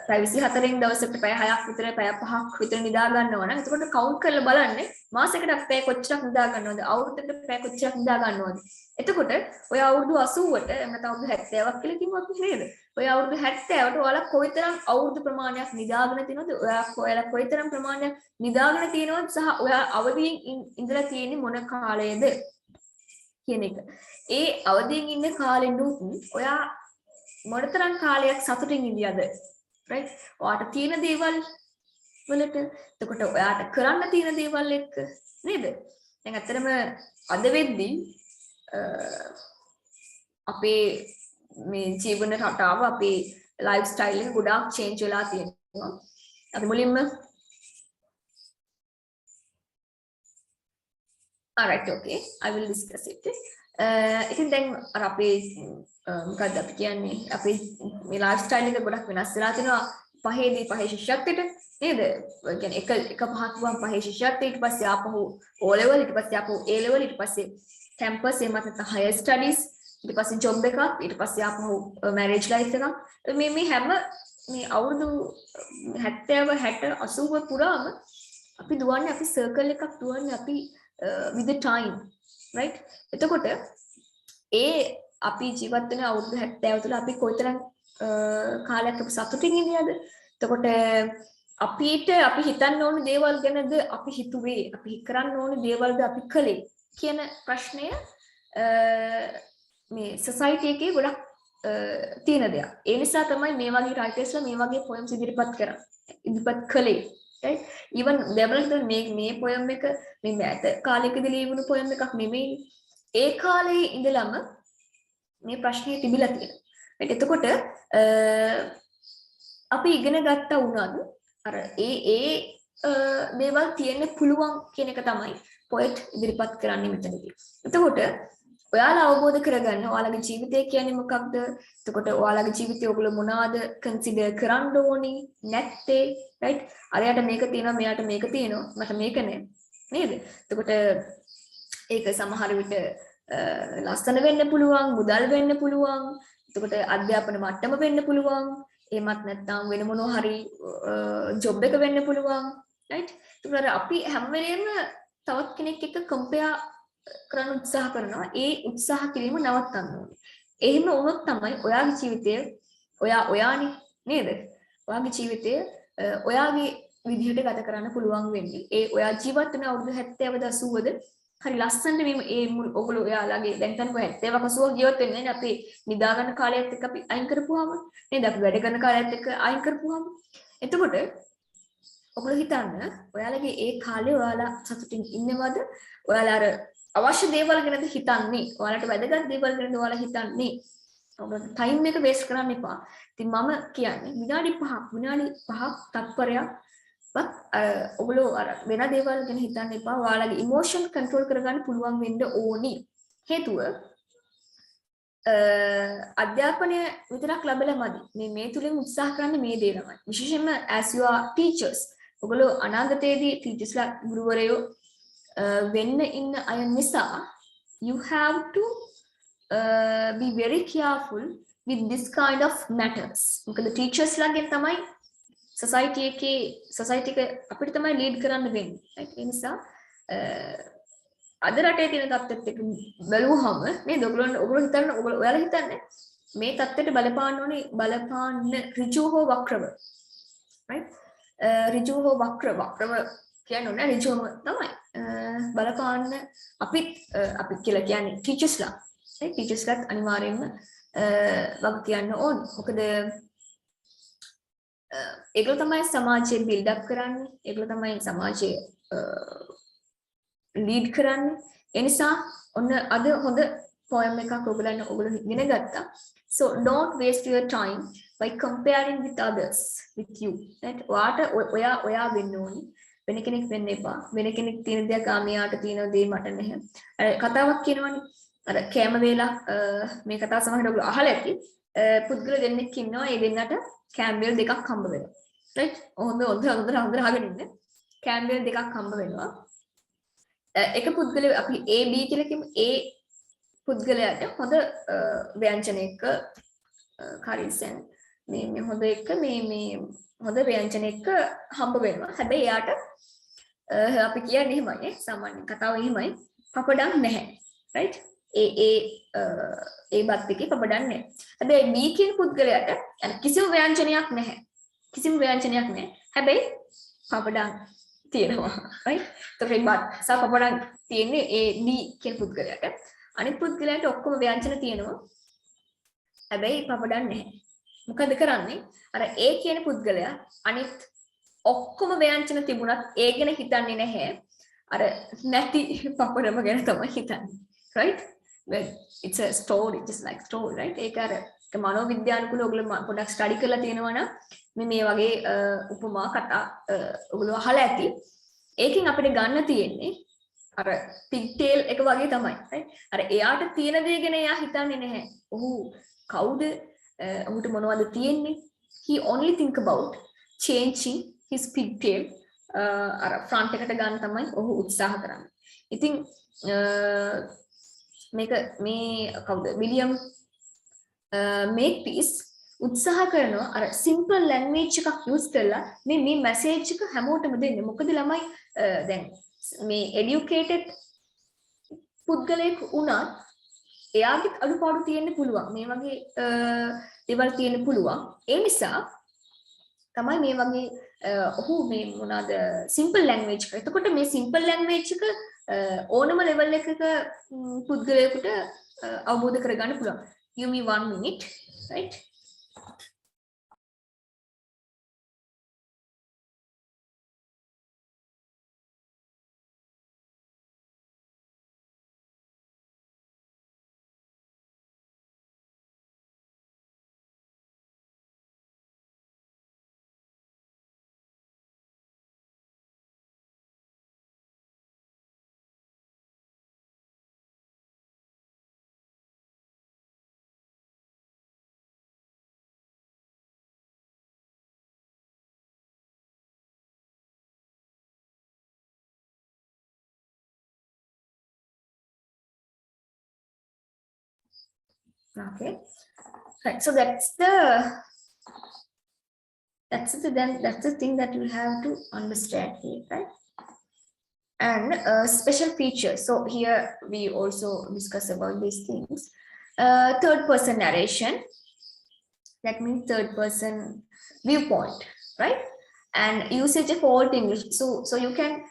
Speaker 1: පැය 24න් දවසකට පැය 6ක් විතර පැය 5ක් විතර නිදා ගන්නවා නම් එතකොට කවුන්ට් කරලා බලන්න මාසයකට පැය කොච්චරක් නිදා ගන්නවද අවුරුද්දකට පැය කොච්චරක් නිදා ගන්නවද එතකොට ඔය අවුරුදු 80ට එහෙම නැත්නම් අවුරුදු 70ක් කියලා කිව්වොත් නේද ඔය අවුරුදු 70ට ඔයාලා කොයිතරම් අවුරුදු ප්‍රමාණයක් නිදාගෙන තියෙනවද ඔයාලා කොයිතරම් ප්‍රමාණයක් නිදාගෙන තියෙනවද සහ ඔයා අවදියෙන් ඉඳලා තියෙන්නේ මොන කාලයේද කියන එක. ඒ අවදියෙන් ඉන්න කාලෙනුත් ඔයා මොනතරම් කාලයක් සතුටින් ඉඳියද? right? ඔයාට තියෙන දේවල් වලට එතකොට ඔයාට කරන්න තියෙන දේවල් එක්ක නේද? දැන් ඇත්තටම අද වෙද්දී අපේ මේ ජීවන රටාව අපේ ලයිෆ් ස්ටයිල් එක ගොඩාක් චේන්ජ් වෙලා තියෙනවා. අපි මුලින්ම alright okay I will discuss it. ඉතින් දැන් අර අපේ මොකක්ද අපි කියන්නේ අපේ මේ ලයිෆ් ස්ටයිල් එක ගොඩක් වෙනස් වෙලා තිනවා පහේදී පහේ ශිෂ්‍යත්වයට නේද? ඒ කියන්නේ එක පහක් වුණා පහේ ශිෂ්‍යත්වයට ඊට පස්සේ ආපහු O level ඊට පස්සේ ආපහු A level ඊට පස්සේ campus එහෙම නැත්නම් higher studies ඊට පස්සේ job එකක් ඊට පස්සේ ආපහු marriage life එකක් මේ හැම මේ අවුරුදු 70 60 80 පුරාම අපි දුවන්නේ අපි circle එකක් දුවන්නේ අපි with the time right එතකොට ඒ අපි ජීවත් වෙන අවුරුදු 70 තුළ අපි කොයිතරම් කාලයක් අපි සතුටින් ඉඳියද එතකොට අපිට අපි හිතන්න ඕන දේවල් ගැනද අපි හිතුවේ අපි කරන්න ඕන දේවල්ද අපි කළේ කියන ප්‍රශ්නය මේ සොසයිටි එකේ ගොඩක් තියෙන දෙයක් ඒ නිසා තමයි මේ වගේ රයිටර්ස්ලා මේ වගේ පොයම්ස් ඉදිරිපත් කළේ right even දෙවලට මේ පොයම් එක මේ මෑත කාලයකදී ලියවුණු පොයම් එකක් නෙමෙයි ඒ කාලේ ඉඳලම මේ ප්‍රශ්නේ තිබිලා තියෙනවා right එතකොට අපි ඉගෙන ගත්තා වුණාද අර ඒ දේවල් තියෙන්න පුළුවන් කියන එක තමයි පොයට් ඉදිරිපත් කරන්නේ මෙතනදී එතකොට ඔයාලා අවබෝධ කරගන්න ඔයාලගේ ජීවිතය කියන්නේ මොකක්ද එතකොට ඔයාලගේ ජීවිතය ඔයගොල්ලෝ මොනවාද කන්සිඩර් කරන්න ඕනි නැත්තේ right අරයට මේක තියෙනවා මෙයාට මේක තියෙනවා මට මේක නෑ නේද එතකොට ඒක සමහර විට ලස්සන වෙන්න පුළුවන් මුදල් වෙන්න පුළුවන් එතකොට අධ්‍යාපන මට්ටම වෙන්න පුළුවන් එහෙමත් නැත්නම් වෙන මොනවා හරි ජොබ් එක වෙන්න පුළුවන් right එතකොට අපි හැම වෙලේම තවත් කෙනෙක් එක්ක කම්පෙයාර් කරන්න උත්සාහ කරනවා ඒ උත්සාහ කිරීම නවත්තන්න ඕනේ. එහෙම වුණොත් තමයි ඔයාගේ ජීවිතය ඔයානේ නේද? ඔයාගේ ජීවිතය ඔයාගේ විදිහට ගත කරන්න පුළුවන් වෙන්නේ. ඒ ඔයා ජීවත් වෙන අවුරුදු 70ද 80ද හරි ලස්සනට මේ ඔයගොල්ලෝ ඔයාලගේ දැන් තනක 70ක 80ක ජීවත් වෙන්නේ නැහැ අපි නිදා ගන්න කාලයත් එක්ක අපි අයින් කරපුවාම නේද? අපි වැඩ කරන කාලයත් එක්ක අයින් කරපුවාම එතකොට ඔයගොල්ලෝ හිතන්න ඔයාලගේ ඒ කාලේ ඔයාලා සතුටින් ඉන්නවද? ඔයාලා අර අවශ්‍ය දේවල් ගැනද හිතන්නේ ඔයාලට වැදගත් දේවල් ගැනද ඔයාලා හිතන්නේ ඔයාලට ටයිම් එක වේස්ට් කරන්න එපා ඉතින් මම කියන්නේ විනාඩි 5ක් තත්පරයක් ඔයගොල්ලෝ අර වෙන දේවල් ගැන හිතන්න එපා ඔයාලගේ ඉමෝෂන් කන්ට්‍රෝල් කරගන්න පුළුවන් වෙන්න ඕනි හේතුව අධ්‍යාපනය විතරක් ලැබලා මදි මේ තුලින් උත්සාහ කරන්න මේ දේ තමයි විශේෂයෙන්ම as you are teachers ඔයගොල්ලෝ අනාගතයේදී ටීචර්ස්ලා ගුරුවරයෝ වෙන්න ඉන්න අය නිසා you have to be very careful with this kind of matters මොකද ටීචර්ස් ලාගෙන් තමයි society එක අපිට තමයි ලීඩ් කරන්න වෙන්නේ ඒ නිසා අද රටේ තියෙන තත්ත්වෙත් එක්ක බලුවහම නේද ඔයගොල්ලෝ ඔයාලා හිතන්නේ මේ තත්ත්වෙට බලපාන්න ඍජු හෝ වක්‍රව right ඍජු හෝ වක්‍රව කියන්නේ නෑ ඍජුම තමයි බලපාන්න අපි කියලා කියන්නේ ටීචර්ස්ලා ටීචර්ස්ලාත් අනිවාර්යයෙන්ම වග කියන්න ඕන මොකද ඒගොල්ලෝ තමයි සමාජය බිල්ඩ් අප් කරන්නේ ඒගොල්ලෝ තමයි සමාජය ලීඩ් කරන්නේ ඒ නිසා ඔන්න අද හොඳ poem එකක් ඔයගොල්ලෝ ඉගෙන ගත්තා so don't waste your time by comparing with others with you right ඔයා වෙන්න ඕනි වෙන කෙනෙක් වෙන්න එපා වෙන කෙනෙක් තියෙන දෙයක් ආමියාට තියෙන දේ මට නැහැ අර කතාවක් කියනවනේ අර කැම වේලා මේ කතාව සමහරවිට ඔයගොල්ලෝ අහලා ඇති පුද්ගල දෙන්නෙක් ඉන්නවා ඒ දෙන්නට කැම්බෙල් දෙකක් හම්බ වෙනවා right හොඳ අහගෙන ඉන්න කැම්බෙල් දෙකක් හම්බ වෙනවා එක පුද්ගලයෙක් අපි A B කියලා කියමු A පුද්ගලයාට හොඳ ව්‍යංජනයක කරිසන් මේ හොඳ එක මේ හොඳ ව්‍යංජනයක හම්බ වෙනවා. හැබැයි එයාට අපි කියන්නේ එහෙමයි සාමාන්‍ය කතාව එහෙමයි පපඩම් නැහැ. right? ඒ බත් එකේ පපඩම් නැහැ. හැබැයි B කියන පුද්ගලයාට කිසිම ව්‍යංජනයක් නැහැ. කිසිම ව්‍යංජනයක් නැහැ. හැබැයි පපඩම් තියෙනවා. right? ඒතකොට බත් සහ පපඩම් තියෙන්නේ ඒ B කියන පුද්ගලයාට. අනිත් පුද්ගලයාට ඔක්කොම ව්‍යංජන තියෙනවා. හැබැයි පපඩම් නැහැ. මොකද කරන්නේ? අර A කියන පුද්ගලයා අනිත් ඔක්කොම ව්‍යංජන තිබුණත් ඒ ගැන හිතන්නේ නැහැ. අර නැති පපඩම ගැන තමයි හිතන්නේ. right? Well, it's a story, just like story, right? ඒක අර මනෝවිද්‍යානුකූලව ඔයගොල්ලෝ පොඩ්ඩක් ස්ටඩි කරලා තියෙනවා නම් මේ වගේ උපමා කතා ඔයගොල්ලෝ අහලා ඇති. ඒකෙන් අපිට ගන්න තියෙන්නේ අර pigtail එක වගේ තමයි. right? අර එයාට තියෙන දේ ගැන එයා හිතන්නේ නැහැ. ඔහු කවුද? ඔහුට මොනවද තියෙන්නේ? He only think about changing his pigtail. අර front එකට ගන්න තමයි ඔහු උත්සාහ කරන්නේ. ඉතින් මේක මේ කවුද? විලියම් මේක්පීස් උත්සාහ කරනවා අර simple language එකක් use කරලා මේ message එක හැමෝටම දෙන්න. මොකද ළමයි දැන් මේ educated පුද්ගලයෙක් වුණත් එයාගේ අඩුපාඩු තියෙන්න පුළුවන්. මේ වගේ දේවල් තියෙන්න පුළුවන්. ඒ නිසා තමයි මේ වගේ ඔහු මේ මොනවාද simple language එක. එතකොට මේ simple language එක ඕනම level එකක පුද්ගලයෙකුට අවබෝධ කරගන්න පුළුවන්. Give me 1 minute, right? Okay, right. So that's the thing that you have to understand here, right? And special features. So here we also discuss about these things. Third person narration. That means third person viewpoint, right? And usage of old English. So you can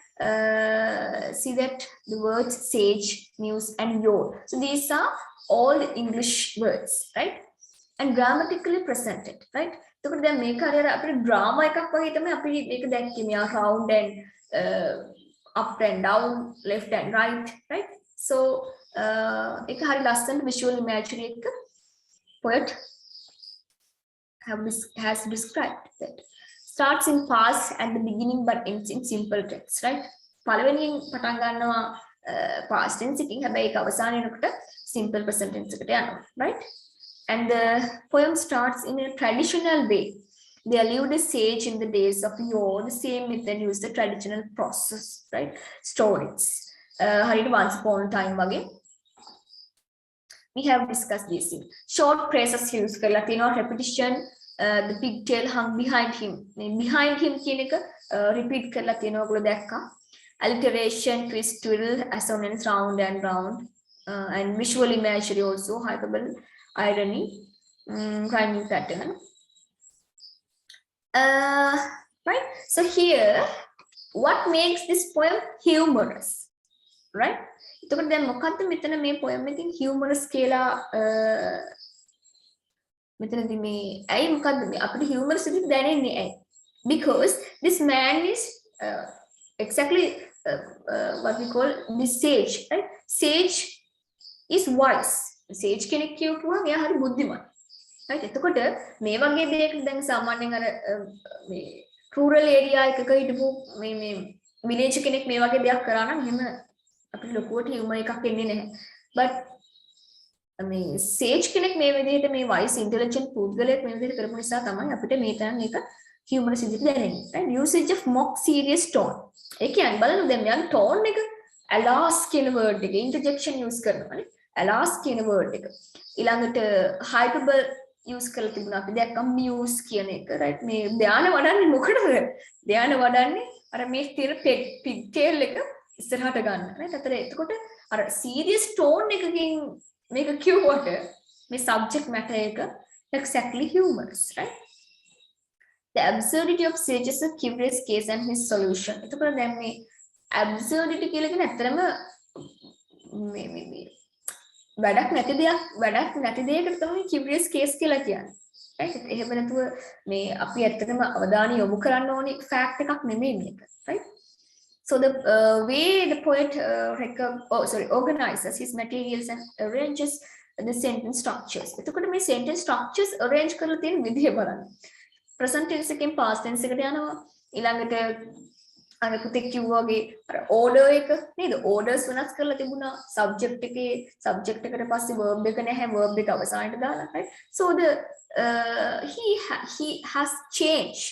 Speaker 1: see that the words sage, muse, and your. So these are all English words, right? And grammatically presented, right? So then make a drama එකක් වගේ තමයි අපි මේක දැක්කේ මෙයා round and up and down, left and right? So ඒක හරි ලස්සන visual imagery එක poet has described that. Starts in past at the beginning but ends in simple tense, right? පළවෙනියෙන් පටන් ගන්නවා past tense එකකින් හැබැයි ඒක අවසානයේ වෙනකොට simple present tense එකට යනවා, right? And the poem starts in a traditional way. They lived as sage in the days of yore. The same method used the traditional process, right? Stories. Hariයට once upon a time වගේ. We have discussed this in short phrases use කරලා තියෙනවා repetition. The pigtail hung behind him. Behind him කියන එක repeat කරලා තියෙනවා ඔයගොල්ලෝ දැක්කා. Alliteration, twist, twiddle, assonance, round and round. And visual imagery also, hyperbole, irony, rhyming pattern. Right? So here, what makes this poem humorous? Right? එතකොට දැන් මොකද්ද මෙතන මේ poem එකකින් humorous කියලා මෙතනදී මේ ඇයි මොකද්ද අපිට humorous විදිහට දැනෙන්නේ ඇයි? Because this man is exactly what we call this sage, right? Sage is wise. Sage කෙනෙක් කියුවා එයා හරි බුද්ධිමත්. right? එතකොට මේ වගේ දෙයක දැන් සාමාන්‍යයෙන් අර මේ rural area එකක හිටපු මේ village කෙනෙක් මේ වගේ දෙයක් කරා නම් එහෙම අපිට ලොකුවට humor එකක් එන්නේ නැහැ. But මේ sage කෙනෙක් මේ විදිහට මේ wise intelligent පුද්ගලයෙක් මේ විදිහට කරපු නිසා තමයි අපිට මේ තරම් එක humorous විදිහට දැනෙන්නේ. right? Usage of mock serious tone. ඒ කියන්නේ බලන්න දැන් මෙයාගේ tone එක alas කියන word එකේ interjection use කරනවා නේ. alas කියන word එක. ඊළඟට hyperbole use කරලා තිබුණා අපි දැක්කම muse කියන එක right මේ ධානය වඩන්නේ මොකටද ධානය වඩන්නේ අර මේ ස්ථිර pigtail එක ඉස්සරහට ගන්න right අතර එතකොට අර serious tone එකකින් මේක කිව්වට මේ subject matter එක exactly humorous right the absurdity of sage's curious case and his solution එතකොට දැන් මේ absurdity කියලා කියන ඇත්තටම මේ වැඩක් නැති දෙයකට තමයි curious case කියලා කියන්නේ. right? එහෙම නැතුව මේ අපි ඇත්තටම අවධානය යොමු කරන්න ඕනේ fact එකක් නෙමෙයි මේක. right? So the way the poet organizes his materials and arranges the sentence structures. එතකොට මේ sentence structures arrange කරලා තියෙන විදිහ බලන්න. present tense එකෙන් past tense එකට යනවා. ඊළඟට අර පුතේ කිව්වාගේ අර order එක නේද orders වෙනස් කරලා තිබුණා subject එකට පස්සේ verb එක නැහැ verb එක අවසානට දාලා right so the he has changed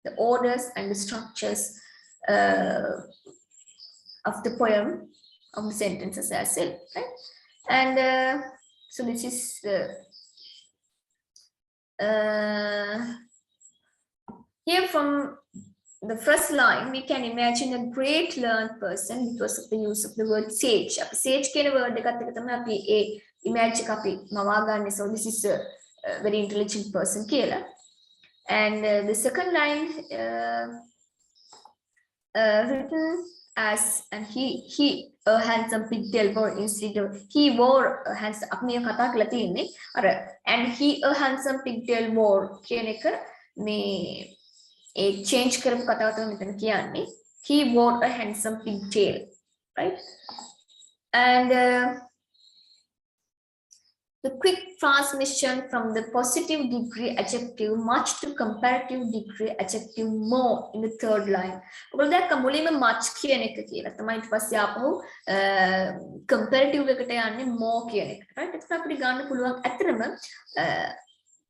Speaker 1: the orders and the structures of the poem of the sentences as well right and so this is here from the first line, we can imagine a great learned person because of the use of the word sage. අපි sage කියන word එකත් එක තමයි අපි ඒ image එක අපි මවා ගන්න. So this is a very intelligent person කියලා. And the second line written as and he a handsome pigtail wore instead of he wore a handsome අපි මේ කතා කරලා තියෙන්නේ අර and he a handsome pigtail wore කියන එක මේ a change කරපු කතාව තමයි මෙතන කියන්නේ he wore a handsome pigtail right and the quick transmission from the positive degree adjective much to comparative degree adjective more in the third line ඔයගොල්ලෝ දැක්ක මුලින්ම much කියන එක කියලා තමයි ඊට පස්සේ ආපහු comparative එකට යන්නේ more කියන එක right ඒක අපිට ගන්න පුළුවන් ඇත්තටම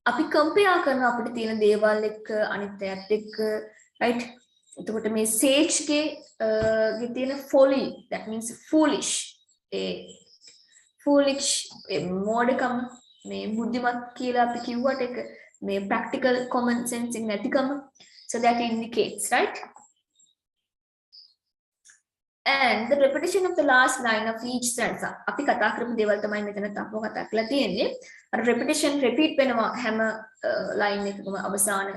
Speaker 1: අපි compare කරන අපිට තියෙන දේවල් එක්ක අනිත් අයත් එක්ක right එතකොට මේ sage ගේ තියෙන folly that means foolish foolish මෝඩකම මේ බුද්ධිමත් කියලා අපි කිව්වට එක මේ practical common sense එක නැතිකම so that indicates right and the repetition of the last line of each sentence අපි කතා කරපු දේවල් තමයි මෙතන තව කතා කරලා තියෙන්නේ අර repetition repeat වෙනවා හැම line එකකම අවසාන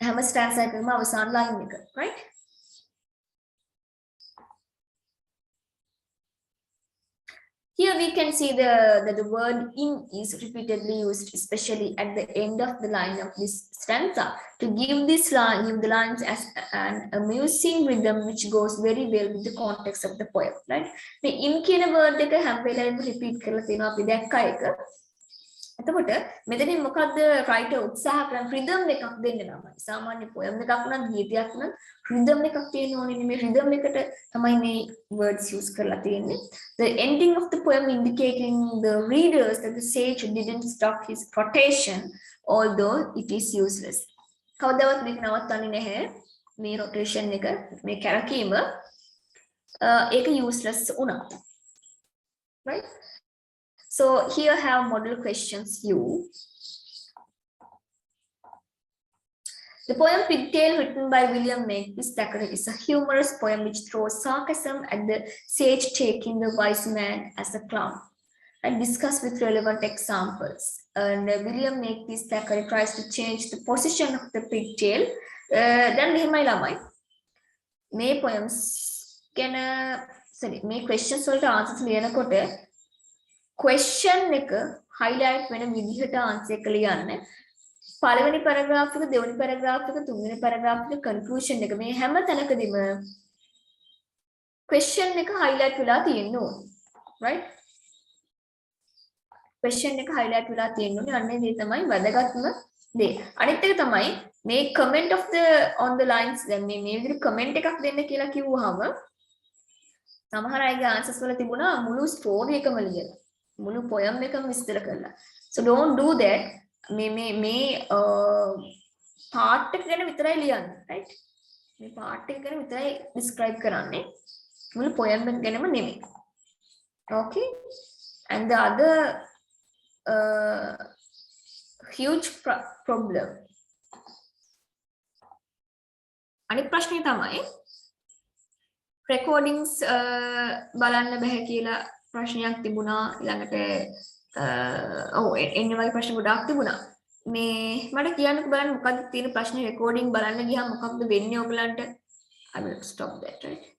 Speaker 1: හැම stanza එකකම අවසාන line එක right here we can see that the word in is repeatedly used especially at the end of the line of this stanza to give the lines as an amusing rhythm which goes very well with the context of the poem right මේ in කියන word එක හැම වෙලාවෙම repeat කරලා තියෙනවා අපි දැක්ක එක එතකොට මෙතනින් මොකද්ද writer උත්සාහ කරන rhythm එකක් දෙන්න ළමයි සාමාන්‍ය poem එකක් වුණත් ගීතයක් වුණත් rhythm එකක් තියෙන්න ඕනේ මේ rhythm එකට තමයි මේ words use කරලා තියෙන්නේ the ending of the poem indicating the readers that the sage didn't stop his rotation although it is useless කවදාවත් මේක නවත්තන්නේ නැහැ මේ rotation එක මේ කැරකීම ඒක useless වුණා right so here have model questions you the poem Pigtail written by William Makepeace Thackeray is a humorous poem which throws sarcasm at the sage taking the wise man as a clown and discuss with relevant examples and William Makepeace Thackeray tries to change the position of the pigtail then මෙහෙමයි ළමයි මේ poems ගැන මේ questions වලට answers ලියනකොට question එක highlight වෙන විදිහට answer එක ලියන්න පළවෙනි paragraph එක දෙවෙනි paragraph එක තුන්වෙනි paragraph එක conclusion එක මේ හැම තැනකදීම question එක highlight වෙලා තියෙන්න ඕනේ right question එක highlight වෙලා තියෙන්න ඕනේ අන්න ඒ තමයි වැදගත්ම දේ අනිත් එක තමයි මේ comment of the on the lines දැන් මේ විදිහට comment එකක් දෙන්න කියලා කිව්වහම සමහර අයගේ answers වල තිබුණා මුළු story එකම ලියලා මුළු poem එකම විස්තර කරලා so don't do that මේ part එක ගැන විතරයි ලියන්න right මේ part එක ගැන විතරයි describe කරන්නේ මුළු poem එක ගැනම නෙමෙයි. Okay, and the other huge problem. අනිත් ප්‍රශ්නේ තමයි recordings බලන්න බෑ කියලා ප්‍රශ්නයක් තිබුණා. ඊළඟට එන්නේ වගේ ප්‍රශ්න ගොඩාක් තිබුණා. මේ මට කියන්නකෝ බලන්න මොකක්ද තියෙන ප්‍රශ්නේ recording බලන්න ගියාම මොකක්ද වෙන්නේ ඔයගලන්ට? I will stop that, right?